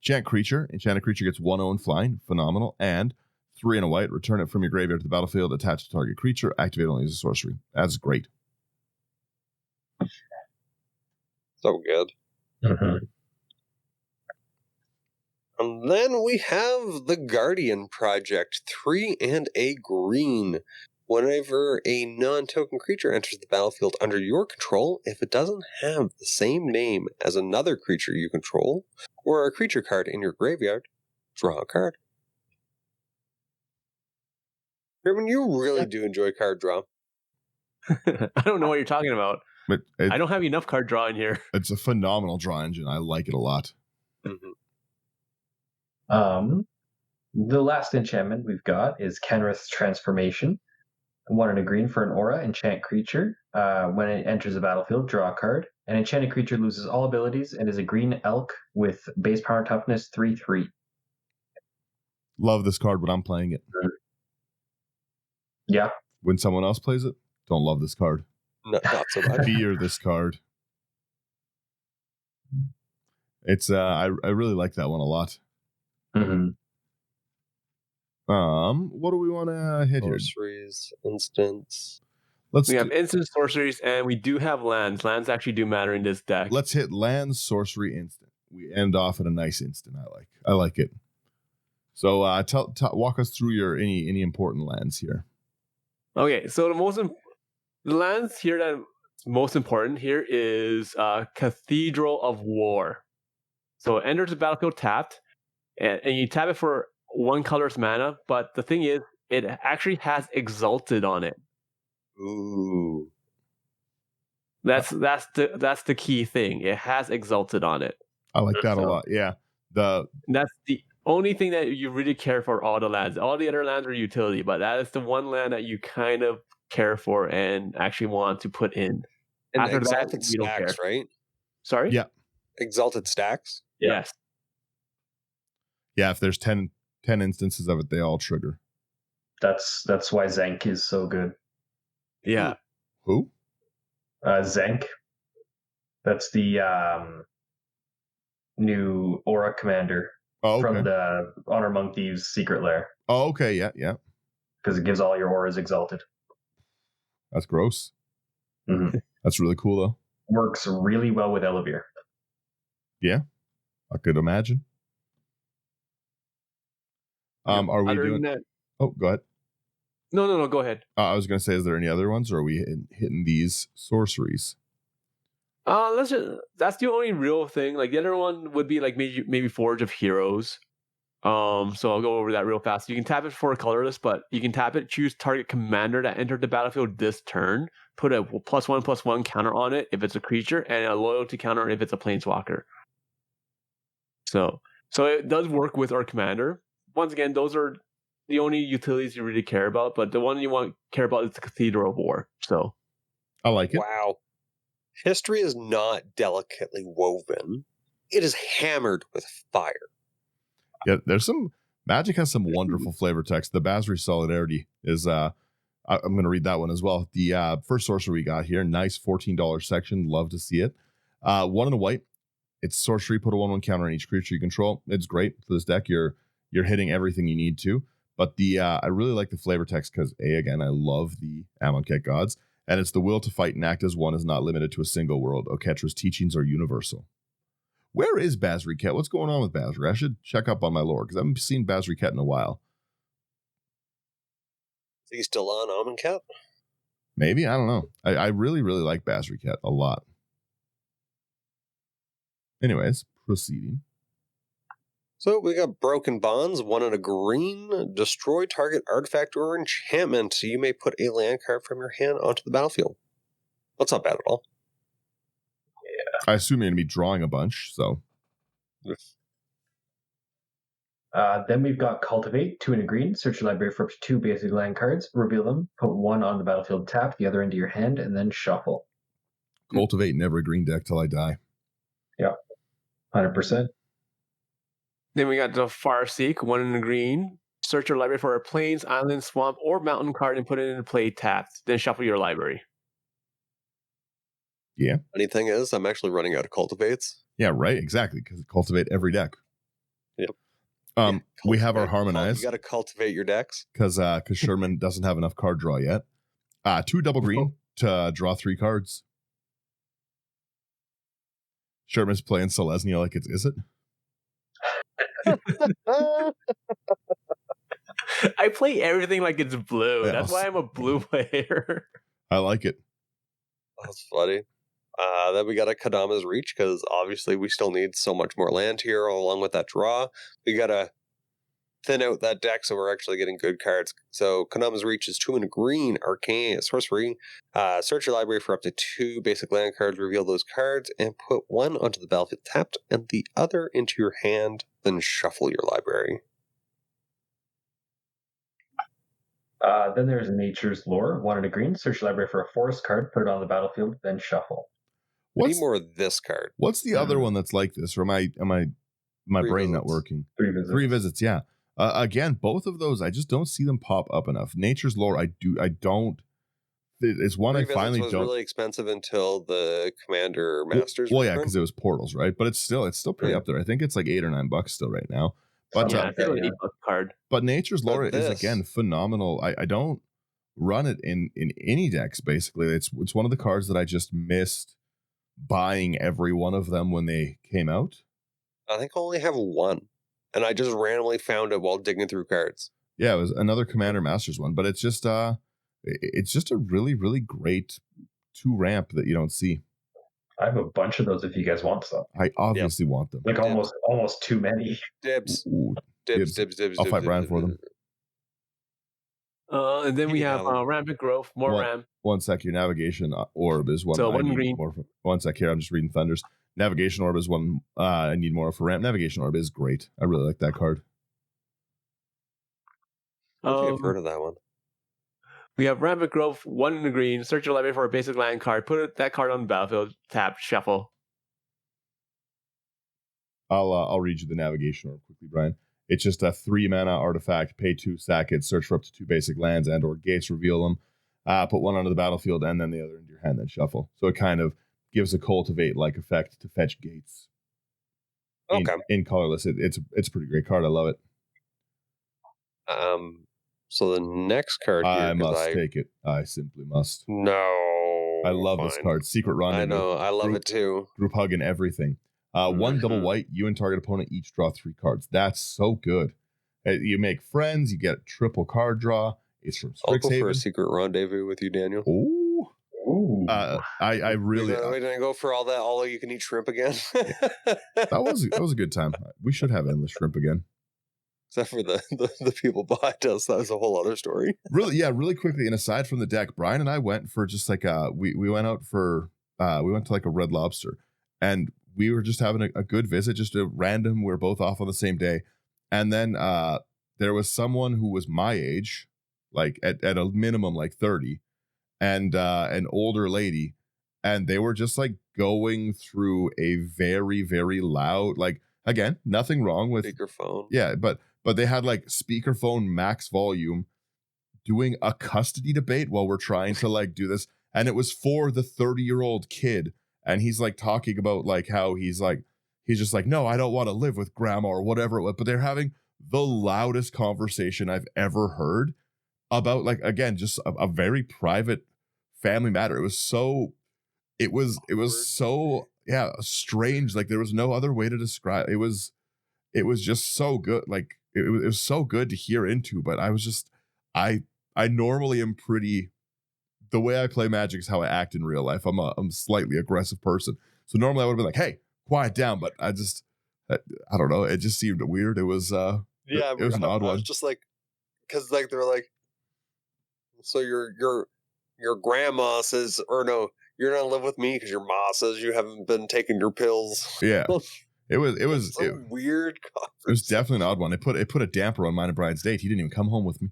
Enchanted creature gets 1/0 and flying. Phenomenal. And 3 and a white. Return it from your graveyard to the battlefield. Attach to target creature. Activate only as a sorcery. That's great. So good. And then we have the Guardian Project, 3 and a green. Whenever a non-token creature enters the battlefield under your control, if it doesn't have the same name as another creature you control, or a creature card in your graveyard, draw a card. Sherman, you really do enjoy card draw. I don't know what you're talking about. But I don't have enough card draw in here. It's a phenomenal draw engine. I like it a lot. The last enchantment we've got is Kenrith's Transformation. 1 and a green for an aura, enchant creature. When it enters the battlefield, draw a card. An enchanted creature loses all abilities and is a green elk with base power toughness 3/3. Love this card when I'm playing it. Yeah. When someone else plays it, don't love this card. Not so much. Fear this card. It's I really like that one a lot. What do we want to hit here? Sorceries, instants. We have instant sorceries, and we do have lands. Lands actually do matter in this deck. Let's hit land, sorcery, instant. We end off at a nice instant. I like it. So walk us through your any important lands here. Okay, so the lands here that most important here is Cathedral of War. So it enters the battlefield tapped, and you tap it for 1 color's mana, but the thing is, it actually has Exalted on it. Ooh. That's the key thing. It has Exalted on it. I like that a lot. Yeah. That's the only thing that you really care for all the lands. All the other lands are utility, but that is the one land that you kind of care for and actually want to put in. And after Exalted that, you don't care. stacks, right? Sorry? Yeah. Exalted stacks? Yes. Yeah, if there's 10 instances of it, they all trigger. That's why Zank is so good. Yeah. Who? Zank. That's the new aura commander from the Honor Monk Thieves Secret Lair. Oh, okay. Yeah. Because it gives all your auras Exalted. That's gross. That's really cool, though. Works really well with Elevir. Yeah, I could imagine. Are we doing that? Oh, go ahead. No, go ahead. I was going to say, is there any other ones, or are we hitting these sorceries? That's the only real thing. Like the other one would be like maybe Forge of Heroes. So I'll go over that real fast. You can tap it for a colorless, but you can tap it, choose target commander that entered the battlefield this turn, put a +1/+1 counter on it if it's a creature, and a loyalty counter if it's a planeswalker. So it does work with our commander. Once again, those are the only utilities you really care about, but the one you care about is the Cathedral of War. So I like it. Wow. History is not delicately woven. It is hammered with fire. Yeah, Magic has some wonderful flavor text. The Basri Solidarity is I'm going to read that one as well. The first sorcery we got here, nice $14 section. Love to see it. 1 and a white. It's sorcery. Put a 1/1 counter on each creature you control. It's great for this deck. You're hitting everything you need to. But I really like the flavor text because again, I love the Amonkhet gods, and it's the will to fight and act as one is not limited to a single world. Oketra's teachings are universal. Where is Basriket? What's going on with Basri? I should check up on my lore because I haven't seen Basriket in a while. Is he still on Amonkhet? Maybe, I don't know. I really, really like Basriket a lot. Anyways, proceeding. So we got Broken Bonds, 1 and a green. Destroy target artifact or enchantment. So you may put a land card from your hand onto the battlefield. That's not bad at all. I assume you're going to be drawing a bunch, so. Then we've got Cultivate, 2 and a green. Search your library for up to 2 basic land cards. Reveal them. Put 1 on the battlefield tap, the other into your hand, and then shuffle. Cultivate in every green deck till I die. Yeah, 100%. Then we got the Farseek, 1 in the green. Search your library for a plains, island, swamp, or mountain card and put it into play tapped. Then shuffle your library. Yeah. Funny thing is, I'm actually running out of Cultivates. Yeah, right. Exactly. Because Cultivate every deck. Yep. We have our Harmonize. You got to cultivate your decks. Because Sherman doesn't have enough card draw yet. 2 double green to draw 3 cards. Sherman's playing Selesnya like it's is it? I play everything like it's blue. Yeah, That's why I'm a blue player. I like it. That's funny. Then we got a Kadama's Reach because obviously we still need so much more land here along with that draw. We got to thin out that deck so we're actually getting good cards. So Kadama's Reach is 2 and a green, arcane, sorcery. Search your library for up to 2 basic land cards, reveal those cards, and put 1 onto the battlefield tapped and the other into your hand, then shuffle your library. Then there's Nature's Lore, 1 and a green. Search your library for a forest card, put it on the battlefield, then shuffle. I need more of this card. What's the other one that's like this? Or my brain not working? 3 visits. 3 visits, yeah. Again, both of those, I just don't see them pop up enough. Nature's Lore, I don't. It's one 3 I visits finally was don't. really expensive until the Commander Masters. Well, yeah, because it was portals, right? But it's still pretty up there. I think it's like $8 or $9 still right now. But yeah, it's an $8 card. But Nature's Lore is again phenomenal. I don't run it in any decks. Basically, it's one of the cards that I just missed buying every one of them when they came out. I think I only have 1, and I just randomly found it while digging through cards. Yeah, it was another Commander Masters one, but it's just a really, really great 2 ramp that you don't see. I have a bunch of those if you guys want some. I obviously want them. Like almost too many. Dibs. Ooh, Dibs. I'll fight Brian for them. And then we have Rampant Growth, more ramp. 1 sec, your Navigation Orb is one. So I 1 need green. More for. 1 sec here, I'm just reading Thunders. Navigation Orb is one I need more for ramp. Navigation Orb is great. I really like that card. I don't think I've heard of that one. We have Rampant Growth, 1 in the green. Search your library for a basic land card. Put that card on the battlefield. Tap, shuffle. I'll read you the Navigation Orb quickly, Brian. It's just a 3 mana artifact. Pay 2, sack it. Search for up to 2 basic lands and or gates. Reveal them. Put 1 onto the battlefield and then the other into your hand. Then shuffle. So it kind of gives a cultivate like effect to fetch gates. Okay. In colorless, it's a pretty great card. I love it. So the next card here, I must take it. I simply must. No. I love this card. Secret Rendezvous. I know. I love it too. Group hug and everything. 1 double white. You and target opponent each draw 3 cards. That's so good. You make friends. You get triple card draw. It's from Strixhaven. I'll go for a Secret Rendezvous with you, Daniel. Ooh. I really. Wait, did I go for all you can eat shrimp again? that was a good time. We should have endless shrimp again. Except for the people behind us. That was a whole other story. Really quickly. And aside from the deck, Brian and I went for just like we went out for we went to like a Red Lobster, and we were just having a good visit, just a random. We're both off on the same day, and then there was someone who was my age, like at a minimum like 30, and an older lady, and they were just like going through a very, very loud, like, again, nothing wrong with speakerphone. Yeah, but they had like speakerphone max volume doing a custody debate while we're trying to like do this, and it was for the 30-year-old kid, and he's like talking about like how he's just like, no, I don't want to live with grandma or whatever it was, but they're having the loudest conversation I've ever heard about, like, again, just a very private family matter. It was so strange. Like, there was no other way to describe it. It was just so good. Like, it was so good to hear into, but I was just, I normally am pretty, the way I play Magic is how I act in real life. I'm a slightly aggressive person. So normally I would have been like, hey, quiet down. But I don't know. It just seemed weird. It was, it was an odd I one. was just like, because like they're like, so your grandma says, or no, you're gonna live with me because your ma says you haven't been taking your pills. Yeah. It was weird. It was definitely an odd one. It put a damper on mine and Brian's date. He didn't even come home with me.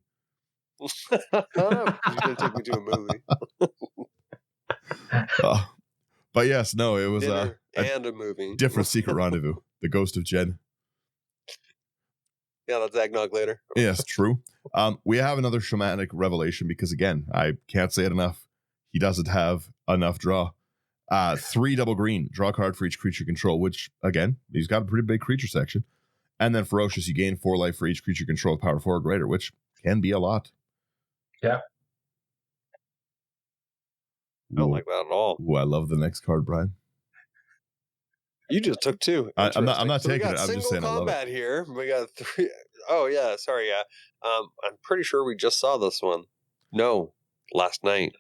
He's gonna take me to a movie. But yes, no, it was Dinner and a movie. Different secret rendezvous. The ghost of Jen. Yeah, that's eggnog later. Yes, true. We have another shamanic revelation because, again, I can't say it enough. He doesn't have enough draw. 3 double green, draw a card for each creature you control, which, again, he's got a pretty big creature section. And then ferocious, you gain 4 life for each creature you control with power 4 or greater, which can be a lot. Yeah. I don't like that at all. Ooh, I love the next card, Brian. You just took 2. I'm not so taking it. I'm just saying I love it. Combat here. We got 3. Oh yeah, sorry. Yeah. I'm pretty sure we just saw this one. No, last night.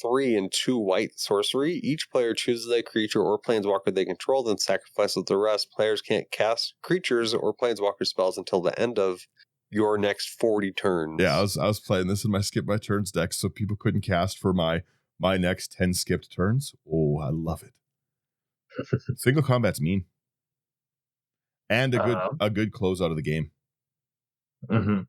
3 and 2 white sorcery. Each player chooses a creature or planeswalker they control, then sacrifices the rest. Players can't cast creatures or planeswalker spells until the end of your next 40 turns. Yeah, I was playing this in my skip my turns deck, so people couldn't cast for my next 10 skipped turns. Oh, I love it. Single combat's mean, and a good close out of the game. Mm-hmm.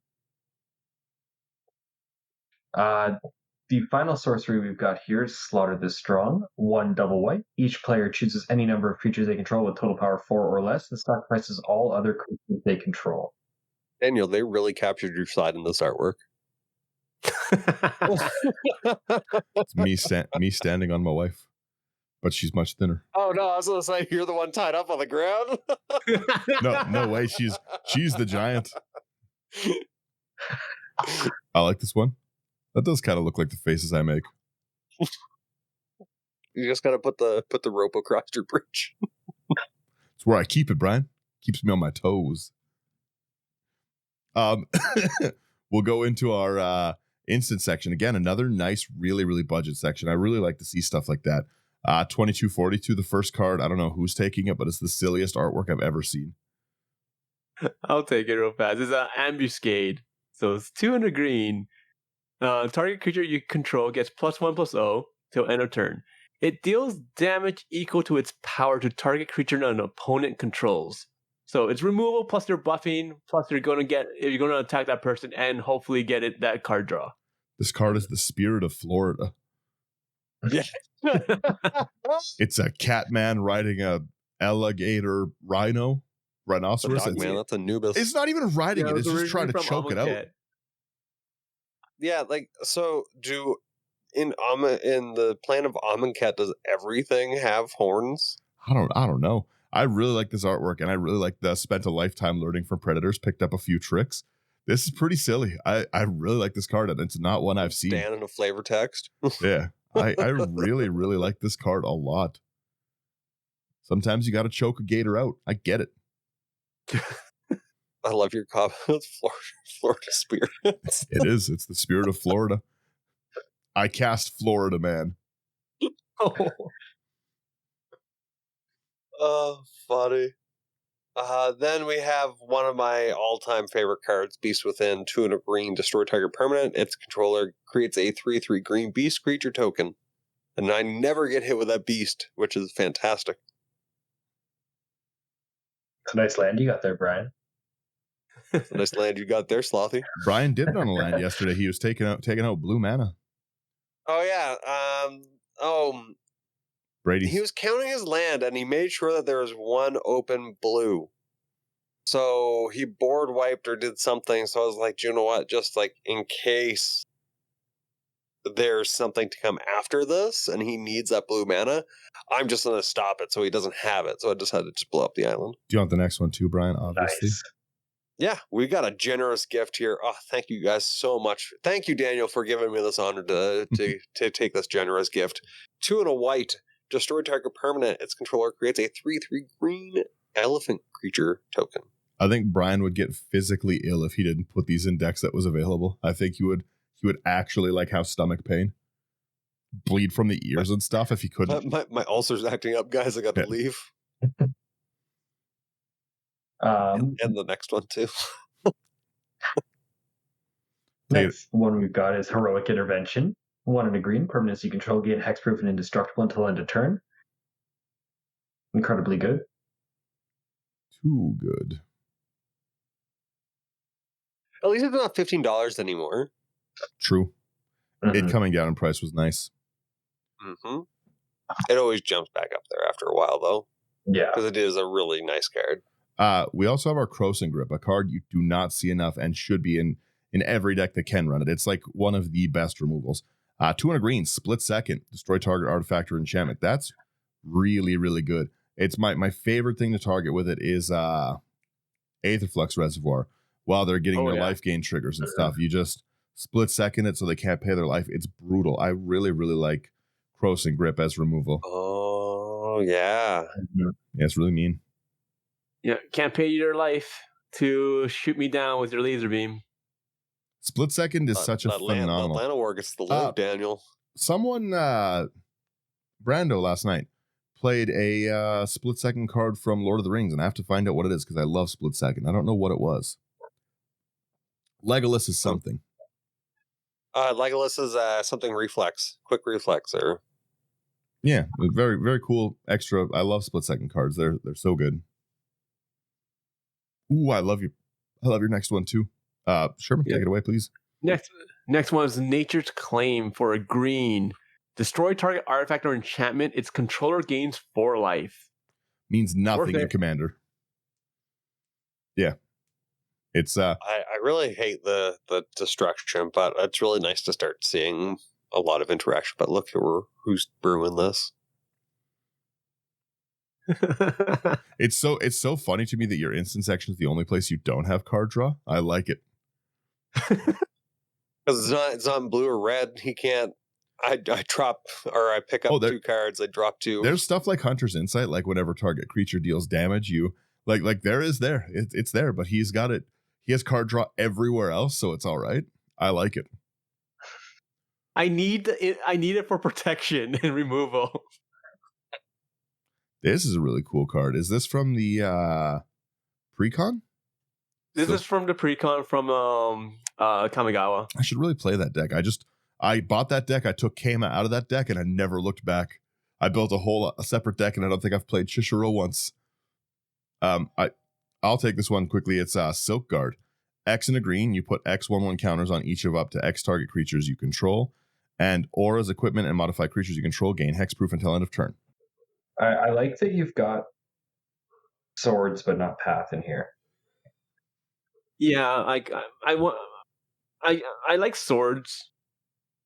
The final sorcery we've got here is Slaughter the Strong. 1 double white. Each player chooses any number of creatures they control with total power 4 or less and sacrifices all other creatures they control. Daniel, they really captured your side in this artwork. It's me standing on my wife, but she's much thinner. Oh no, I was gonna say you're the one tied up on the ground. No way. She's the giant. I like this one. That does kind of look like the faces I make. You just gotta put the rope across your bridge. It's where I keep it, Brian. Keeps me on my toes. We'll go into our instant section again. Another nice, really, really budget section. I really like to see stuff like that. 2242, the first card. I don't know who's taking it, but it's the silliest artwork I've ever seen. I'll take it real fast. It's an ambuscade. So it's 200 green. Target creature you control gets +1/+0 till end of turn. It deals damage equal to its power to target creature an opponent controls. So it's removal plus you're buffing plus you're going to attack that person and hopefully get that card draw. This card is the Spirit of Florida. Yeah. It's a cat man riding a alligator rhinoceros. Man, that's Anubis. It's not even riding it. It's just trying to choke it out. Yeah, like, so in the plan of Amonkhet, does everything have horns? I don't know. I really like this artwork, and I really like the spent a lifetime learning from predators, picked up a few tricks. This is pretty silly. I really like this card, and it's not one I've seen. Dan in a flavor text. Yeah, I really, really like this card a lot. Sometimes you got to choke a gator out. I get it. I love your comment. Florida Spirit. It is. It's the Spirit of Florida. I cast Florida Man. Oh, funny. Then we have one of my all-time favorite cards, Beast Within. 2 and a green, destroy target permanent. Its controller creates a 3/3 green beast creature token. And I never get hit with that beast, which is fantastic. It's a nice land you got there, Brian. It's a nice land you got there, Slothy. Brian did it on a land yesterday. He was taking out blue mana. Oh, yeah. Brady. He was counting his land, and he made sure that there was one open blue. So he board wiped or did something. So I was like, you know what? Just like in case there's something to come after this, and he needs that blue mana, I'm just going to stop it so he doesn't have it. So I decided to just blow up the island. Do you want the next one too, Brian? Obviously. Nice. Yeah, we got a generous gift here. Oh, thank you guys so much. Thank you, Daniel, for giving me this honor to take this generous gift. 2 and a white. Destroy target permanent. Its controller creates a 3/3 green elephant creature token. I think Brian would get physically ill if he didn't put these in decks that was available. I think he would actually like have stomach pain, bleed from the ears and stuff if he couldn't. My ulcer's acting up, guys. I got to leave. And the next one too. Next one we've got is Heroic Intervention. 1 and a green. Permanents you control gain hexproof and indestructible until end of turn. Incredibly good. Too good. At least it's not $15 anymore. True. It coming down in price was nice. Mm-hmm. It always jumps back up there after a while, though. Yeah. Because it is a really nice card. We also have our Crossing Grip, a card you do not see enough and should be in every deck that can run it. It's like one of the best removals. 2 and a green, split second, destroy target artifact or enchantment. That's really, really good. It's my favorite thing to target with it is Aetherflux Reservoir. While they're getting their life gain triggers and stuff, you just split second it so they can't pay their life. It's brutal. I really, really like Crossing Grip as removal. Oh, yeah. Yeah, it's really mean. Yeah, can't pay your life to shoot me down with your laser beam. Split second is such a phenomenal. Atlanta War gets the live, Daniel. Someone, Brando last night, played a split second card from Lord of the Rings, and I have to find out what it is because I love split second. I don't know what it was. Legolas is something. Legolas is something reflex, quick reflex, or yeah, very, very cool extra. I love split second cards. They're so good. Ooh, I love your next one too. Sherman, take it away, please. Next one is Nature's Claim for a green. Destroy target artifact or enchantment. Its controller gains 4 life. Means nothing in Commander. Yeah. It's I really hate the destruction, but it's really nice to start seeing a lot of interaction. But look who's brewing this. It's so funny to me that your instant section is the only place you don't have card draw. I like it. Because it's not in blue or red. He can't. I drop or I pick up 2 cards. I drop 2. There's stuff like Hunter's Insight, like whenever target creature deals damage, you like it's there, but he's got it. He has card draw everywhere else, so it's all right. I like it. I need it for protection and removal. This is a really cool card. Is this from the Precon? This is from the Precon from Kamigawa. I should really play that deck. I bought that deck. I took Kama out of that deck, and I never looked back. I built a separate deck, and I don't think I've played Shishiro once. I'll take this one quickly. It's Silk Guard. X and a green. You put X/1/1 counters on each of up to X target creatures you control, and auras, equipment, and modify creatures you control gain hexproof until end of turn. I like that you've got swords but not path in here. Yeah, I like swords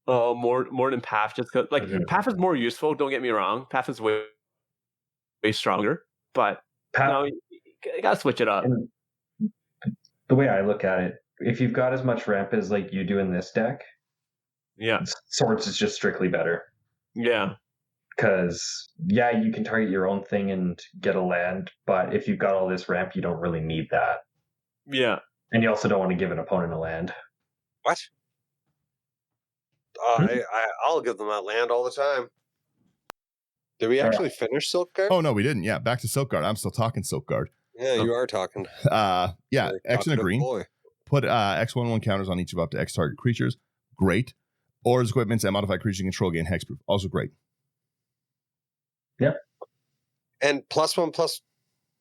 more than path, just because path is more useful. Don't get me wrong, path is way stronger, but path, you gotta switch it up. And the way I look at it, if you've got as much ramp as like you do in this deck, swords is just strictly better. Yeah. Because, you can target your own thing and get a land, but if you've got all this ramp, you don't really need that. Yeah. And you also don't want to give an opponent a land. What? I'll give them that land all the time. Did we actually finish Silk Guard? Oh, no, we didn't. Yeah, back to Silk Guard. I'm still talking Silk Guard. Yeah, you are talking. X and a green. Boy. Put X/1/1 counters on each of up to X target creatures. Great. Auras, equipments, and modified creatures you control gain hexproof. Also great. Yep. And +1/+.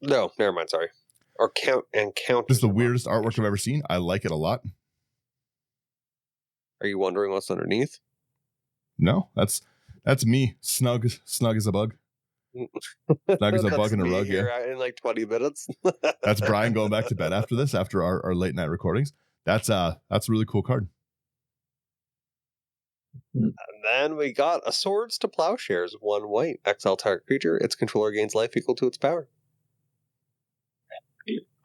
No, never mind. Sorry. Or count. This is the weirdest artwork I've ever seen. I like it a lot. Are you wondering what's underneath? No, that's me. Snug as a bug. Snug as a bug in a rug. Yeah. In like 20 minutes. That's Brian going back to bed after this, after our late night recordings. That's a really cool card. And then we got a Swords to Plowshares, 1 white. Exile target creature. Its controller gains life equal to its power.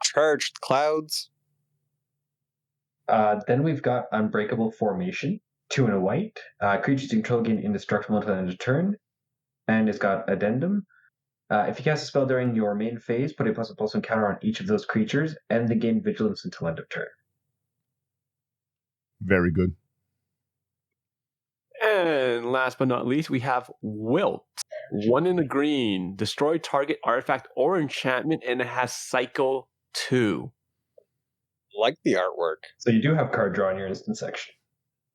Charged Clouds. Then we've got Unbreakable Formation, 2 and a white. Creatures you control gain indestructible until the end of turn, and it's got Addendum. If you cast a spell during your main phase, put a +1/+1 counter on each of those creatures, and they gain Vigilance until end of turn. Very good. And last but not least, we have Wilt. 1 in the green. Destroy target artifact or enchantment, and it has Cycle 2. Like the artwork. So you do have card draw in your instant section.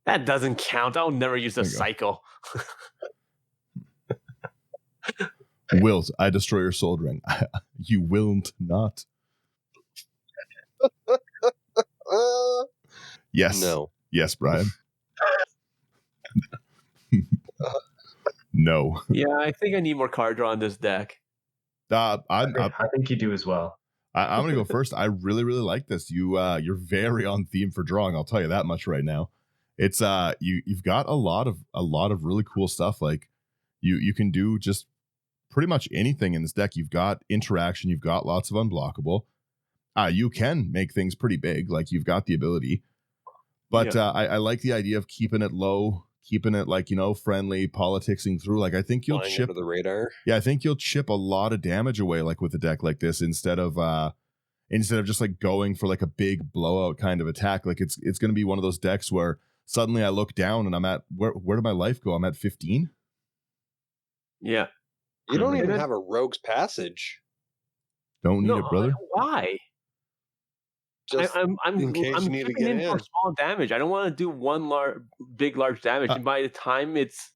That doesn't count. I'll never use the There you go. cycle. Wilt, I destroy your soul ring. You willn't not. Yes. No. Yes, Brian. No. Yeah, I think I need more card draw on this deck. I think you do as well. I'm gonna go first. I really, really like this. You're very on theme for drawing. I'll tell you that much right now. It's you've got a lot of really cool stuff. Like you can do just pretty much anything in this deck. You've got interaction. You've got lots of unblockable. You can make things pretty big. Like you've got the ability. But I like the idea of keeping it low, keeping it like, friendly, politicking through. Like I think you'll Flying chip under the radar. Yeah, I think you'll chip a lot of damage away, like with a deck like this, instead of just like going for like a big blowout kind of attack. Like it's going to be one of those decks where suddenly I look down and I'm at where did my life go? I'm at 15. Yeah. You don't even Mhm. have a Rogue's Passage. Don't need it, brother. Why? Just I'm in case you need to chipping get in for in. small damage. I don't want to do one large damage. And by the time it's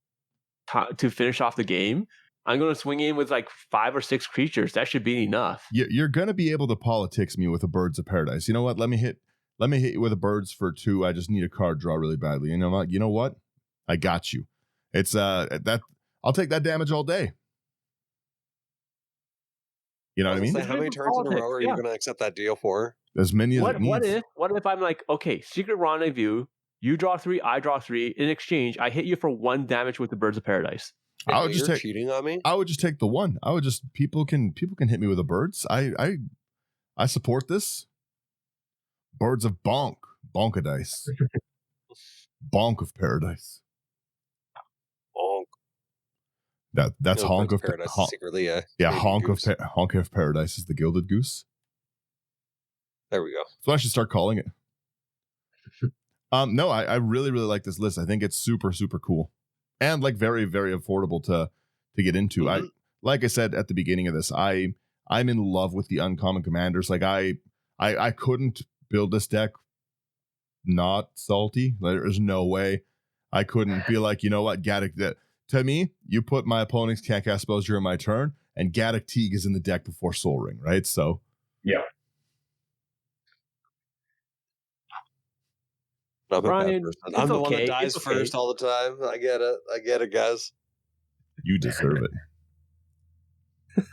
to finish off the game, I'm going to swing in with like 5 or 6 creatures. That should be enough. You're going to be able to politics me with a Birds of Paradise. You know what? Let me hit you with a Birds for 2. I just need a card draw really badly. You know what? I got you. It's that I'll take that damage all day. You know what I mean? How many turns in a row are you going to accept that deal for? As many as it needs. What if I'm like, okay, Secret Rendezvous, you draw 3, I draw 3. In exchange, I hit you for 1 damage with the Birds of Paradise. I would just take cheating on me. I would just take the 1. I would just people can hit me with the birds. I support this. Birds of Bonkadice. Bonk of Paradise. Bonk. That's Honk of Paradise. Secretly, Honk of Paradise is the Gilded Goose. There we go. So I should start calling it. No, I really, really like this list. I think it's super, super cool. And like very, very affordable to get into. Mm-hmm. Like I said at the beginning of this, I'm in love with the uncommon commanders. Like I couldn't build this deck not salty. There's no way I couldn't be like, you know what, Gaddock. To me, you put my opponents can't cast spells during my turn, and Gaddock Teague is in the deck before Soul Ring, right? So yeah. Brian, I'm the one that dies first all the time. I get it, guys. You deserve it.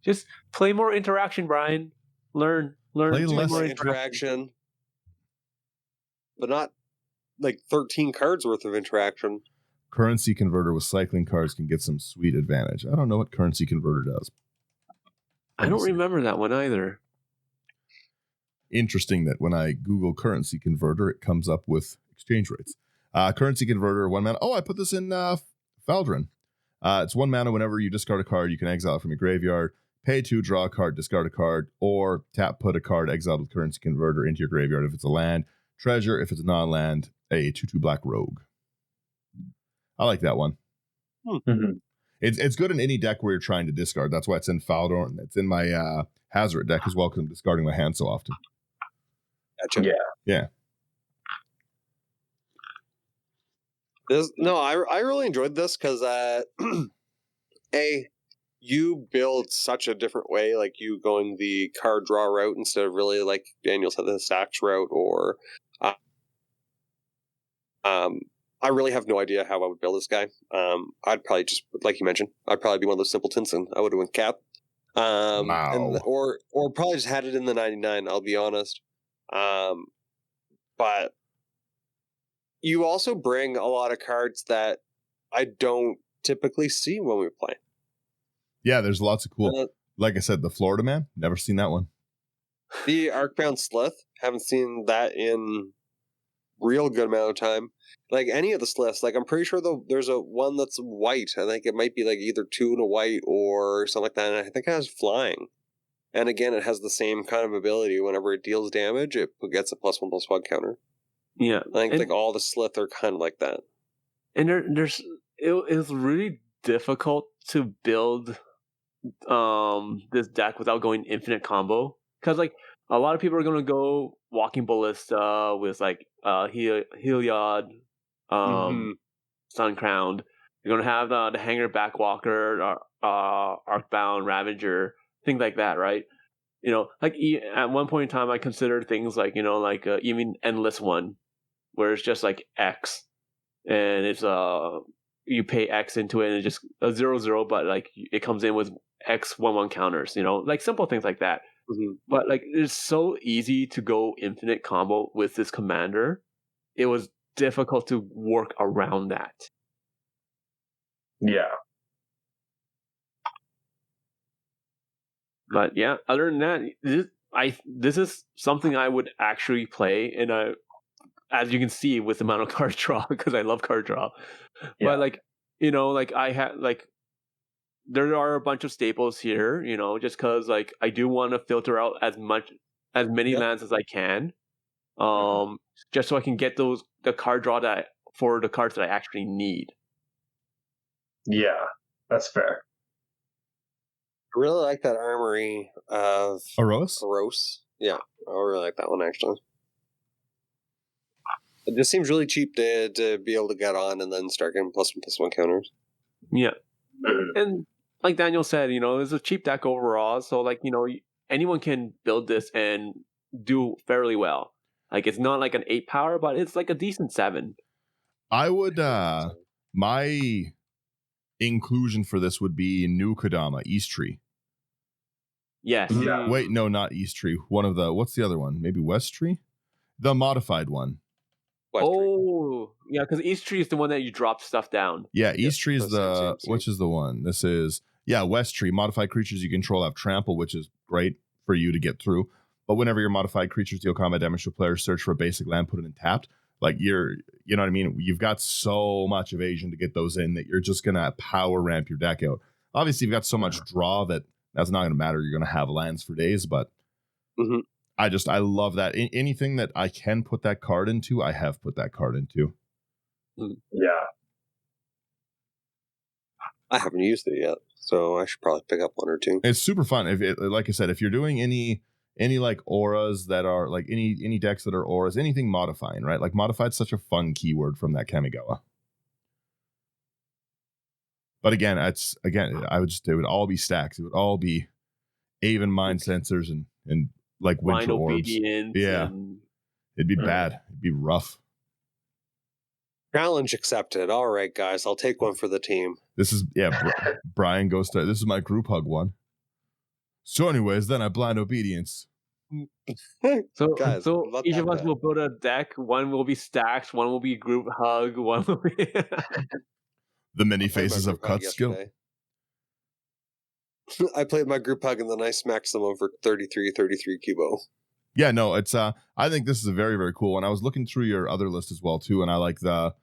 Just play more interaction, Brian. Learn. Play less more interaction, but not like 13 cards worth of interaction. Currency Converter with cycling cards can get some sweet advantage. I don't know what Currency Converter does. I don't remember that one either. Interesting that when I Google Currency Converter, it comes up with exchange rates. Currency Converter, 1 mana. Oh, I put this in Faldrin. It's 1 mana. Whenever you discard a card, you can exile it from your graveyard, pay 2, draw a card, discard a card, or tap, put a card exiled with Currency Converter into your graveyard if it's a land, treasure if it's a non-land, a 2/2 black rogue. I like that one. Mm-hmm. It's good in any deck where you're trying to discard. That's why it's in Faldorn. It's in my Hazard deck as well because I'm discarding my hand so often. Gotcha. Yeah. I really enjoyed this because you build such a different way, like you going the card draw route instead of really like Daniel said the stacks route, or I really have no idea how I would build this guy. I'd probably just, like you mentioned, I'd probably be one of those simpletons and I would have went cap. Wow. Or probably just had it in the 99, I'll be honest. But you also bring a lot of cards that I don't typically see when we play. Yeah, there's lots of cool. Like I said, the Florida Man, never seen that one. The Arcbound Slith, haven't seen that in real good amount of time. Like any of the Sliths, like I'm pretty sure there's a one that's white. I think it might be like either 2 and a white or something like that. And I think it has flying. And again, it has the same kind of ability. Whenever it deals damage, it gets a +1/+1 counter. Yeah, I think like all the Slith are kind of like that. And it's really difficult to build this deck without going infinite combo, because like a lot of people are gonna go Walking Ballista with like Heliod, Sun Crowned. You're gonna have the Hanger Backwalker, Arcbound Ravager, things like that, right? Like at one point in time, I considered things like like even Endless One, where it's just like X, and it's you pay X into it, and it's just a 0/0, but like it comes in with X 1/1 counters, like simple things like that. But like it's so easy to go infinite combo with this commander. It was difficult to work around that. Yeah. But yeah, other than that, this is something I would actually play, and as you can see with the amount of card draw, because I love card draw. Yeah. But like like I had like there are a bunch of staples here, just because like I do want to filter out as many lands as I can, just so I can get the card draw for the cards that I actually need. Yeah, that's fair. I really like that armory of Aros? Yeah, I really like that one actually. It just seems really cheap to be able to get on and then start getting +1/+1 counters. Yeah, and like Daniel said, it's a cheap deck overall, so like anyone can build this and do fairly well. Like it's not like an 8 power, but it's like a decent 7. I would my inclusion for this would be New Kodama, East Tree. Yes. Yeah. Wait, no, not East Tree. What's the other one? Maybe West Tree? The modified one. Yeah, because East Tree is the one that you drop stuff down. Yeah, East Tree is same. which is the one? This is West Tree. Modified creatures you control have trample, which is great for you to get through. But whenever your modified creatures deal combat damage to players, search for a basic land, put it in tapped. Like you know what I mean? You've got so much evasion to get those in that you're just gonna power ramp your deck out. Obviously, you've got so much draw that's not gonna matter. You're gonna have lands for days, but I love that. Anything that I can put that card into, I have put that card into. Yeah. I haven't used it yet, so I should probably pick up 1 or 2. It's super fun. Like I said, if you're doing any like auras that are like any decks that are auras, anything modifying, right? Like modified's such a fun keyword from that Kamigawa. But again, it would all be stacks. It would all be Aven Mind Sensors and like Winter Mind Orbs. Obedience. Yeah. It'd be bad. It'd be rough. Challenge accepted. All right, guys, I'll take one for the team. This is Brian goes to this is my group hug one. So anyways, then I blind obedience. So Guys, so each of us will build a deck. One will be stacked. One will be group hug. One will be The many I played my faces of group hug Kutzil. yesterday. I played my group hug and then I smacked them over 33 Cubo. Yeah, no, it's I think this is a very, very cool one. I was looking through your other list as well too, and I like the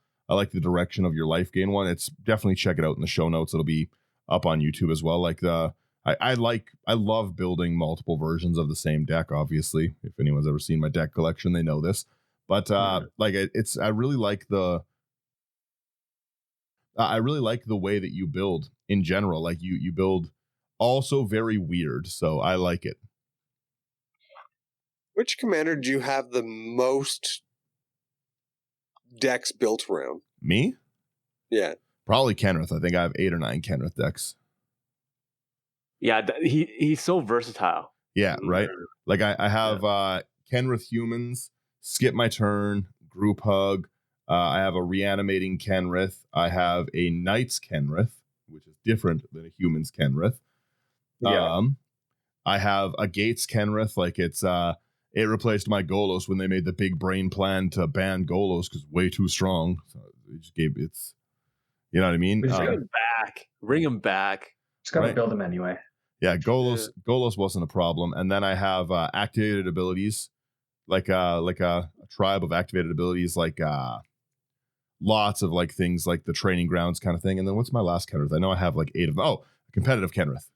direction of your life gain one. It's definitely check it out in the show notes. It'll be up on YouTube as well. Like I love building multiple versions of the same deck. Obviously, if anyone's ever seen my deck collection, they know this. But like I really like the way that you build in general. Like you build also very weird, so I like it. Which commander do you have the most decks built around? Me? Yeah. Probably Kenrith. I think I have 8 or 9 Kenrith decks. Yeah, he's so versatile. Yeah, right. Like I have Kenrith humans, skip my turn, group hug. I have a reanimating Kenrith. I have a Knight's Kenrith, which is different than a human's Kenrith. Yeah. I have a Gates Kenrith. Like it replaced my Golos when they made the big brain plan to ban Golos because way too strong. So it just gave you know what I mean? Bring him back. Just gotta build them anyway. Yeah, Golos wasn't a problem. And then I have activated abilities, like a tribe of activated abilities, like lots of like things like the training grounds kind of thing. And then what's my last Kenrith? I know I have like 8 of them. Oh, a competitive Kenrith.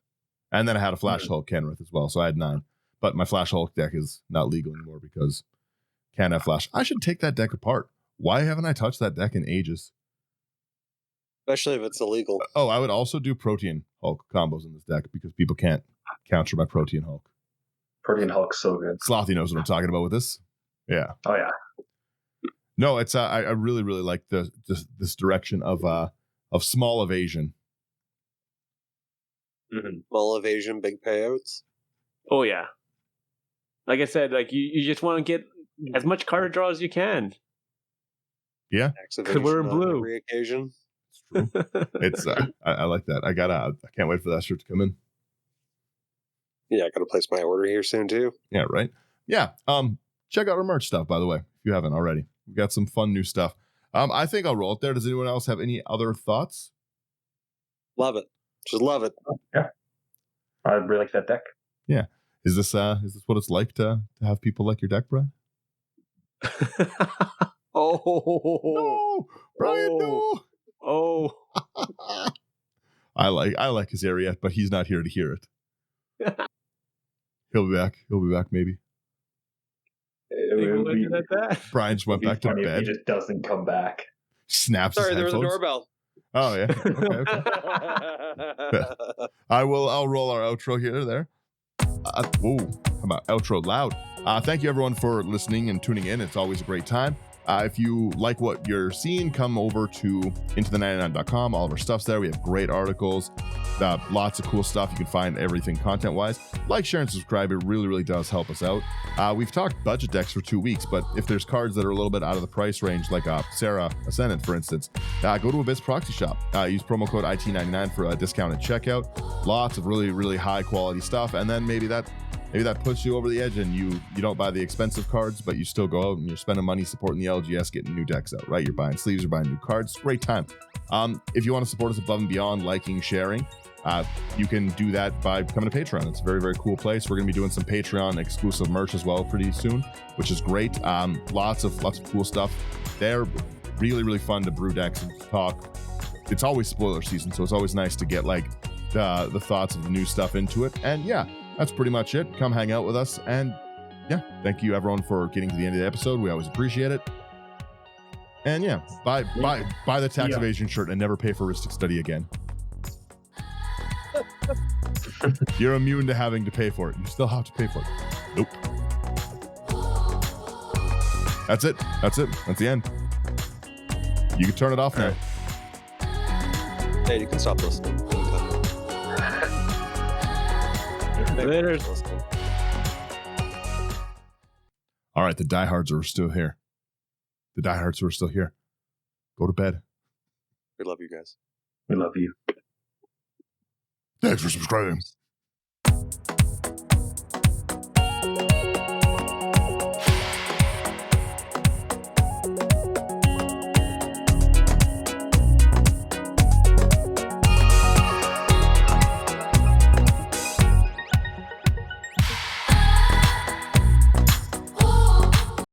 And then I had a Flash Hulk Kenrith as well. So I had 9. But my Flash Hulk deck is not legal anymore because can't have Flash. I should take that deck apart. Why haven't I touched that deck in ages? Especially if it's illegal. Oh, I would also do Protean Hulk combos in this deck because people can't counter my Protean Hulk. Protean Hulk's so good. Slothy knows what I'm talking about with this. Yeah. Oh yeah. No, it's I really like this direction of small evasion. Small evasion, big payouts. Oh yeah. Like I said, like you just want to get as much card draw as you can. Yeah. Because we're in blue. Every occasion. It's true. It's I like that. I can't wait for that shirt to come in. Yeah, I gotta place my order here soon too. Yeah, right. Yeah. Check out our merch stuff, by the way, if you haven't already. We've got some fun new stuff. I think I'll roll it there. Does anyone else have any other thoughts? Love it. Just love it. Yeah. I really like that deck. Yeah. Is this what it's like to have people like your deck, Brad? Oh No, Brian, no. Oh. I like his area, but he's not here to hear it. He'll be back. Maybe. Brian just went back to bed. He just doesn't come back. Snaps. Sorry, his there was a headphones. doorbell. Oh yeah. Okay. I'll roll our outro here. There. How about outro loud? Thank you everyone for listening and tuning in. It's always a great time. If you like what you're seeing, come over to intothe99.com. All of our stuff's there. We have great articles, lots of cool stuff. You can find everything content-wise. Like, share, and subscribe. It really, really does help us out. We've talked budget decks for 2 weeks, but if there's cards that are a little bit out of the price range, like Sarah Ascendant, for instance, go to Abyss Proxy Shop. Use promo code IT99 for a discounted checkout. Lots of really, really high-quality stuff, and then maybe that puts you over the edge and you don't buy the expensive cards, but you still go out and you're spending money supporting the LGS, getting new decks out, right? You're buying sleeves, you're buying new cards. Great time. If you want to support us above and beyond, liking, sharing, you can do that by becoming a Patreon. It's a very, very cool place. We're going to be doing some Patreon exclusive merch as well pretty soon, which is great. Lots of cool stuff. They're really, really fun to brew decks and talk. It's always spoiler season, so it's always nice to get like the thoughts of the new stuff into it. And yeah, that's pretty much it. Come hang out with us. And yeah, thank you everyone for getting to the end of the episode. We always appreciate it. And yeah, buy the tax evasion shirt and never pay for Ristic Study again. You're immune to having to pay for it. You still have to pay for it. Nope. That's it. That's the end. You can turn it off now. Hey, you can stop listening. Later. All right, the diehards are still here. The diehards are still here. Go to bed. We love you guys. We love you. Thanks for subscribing.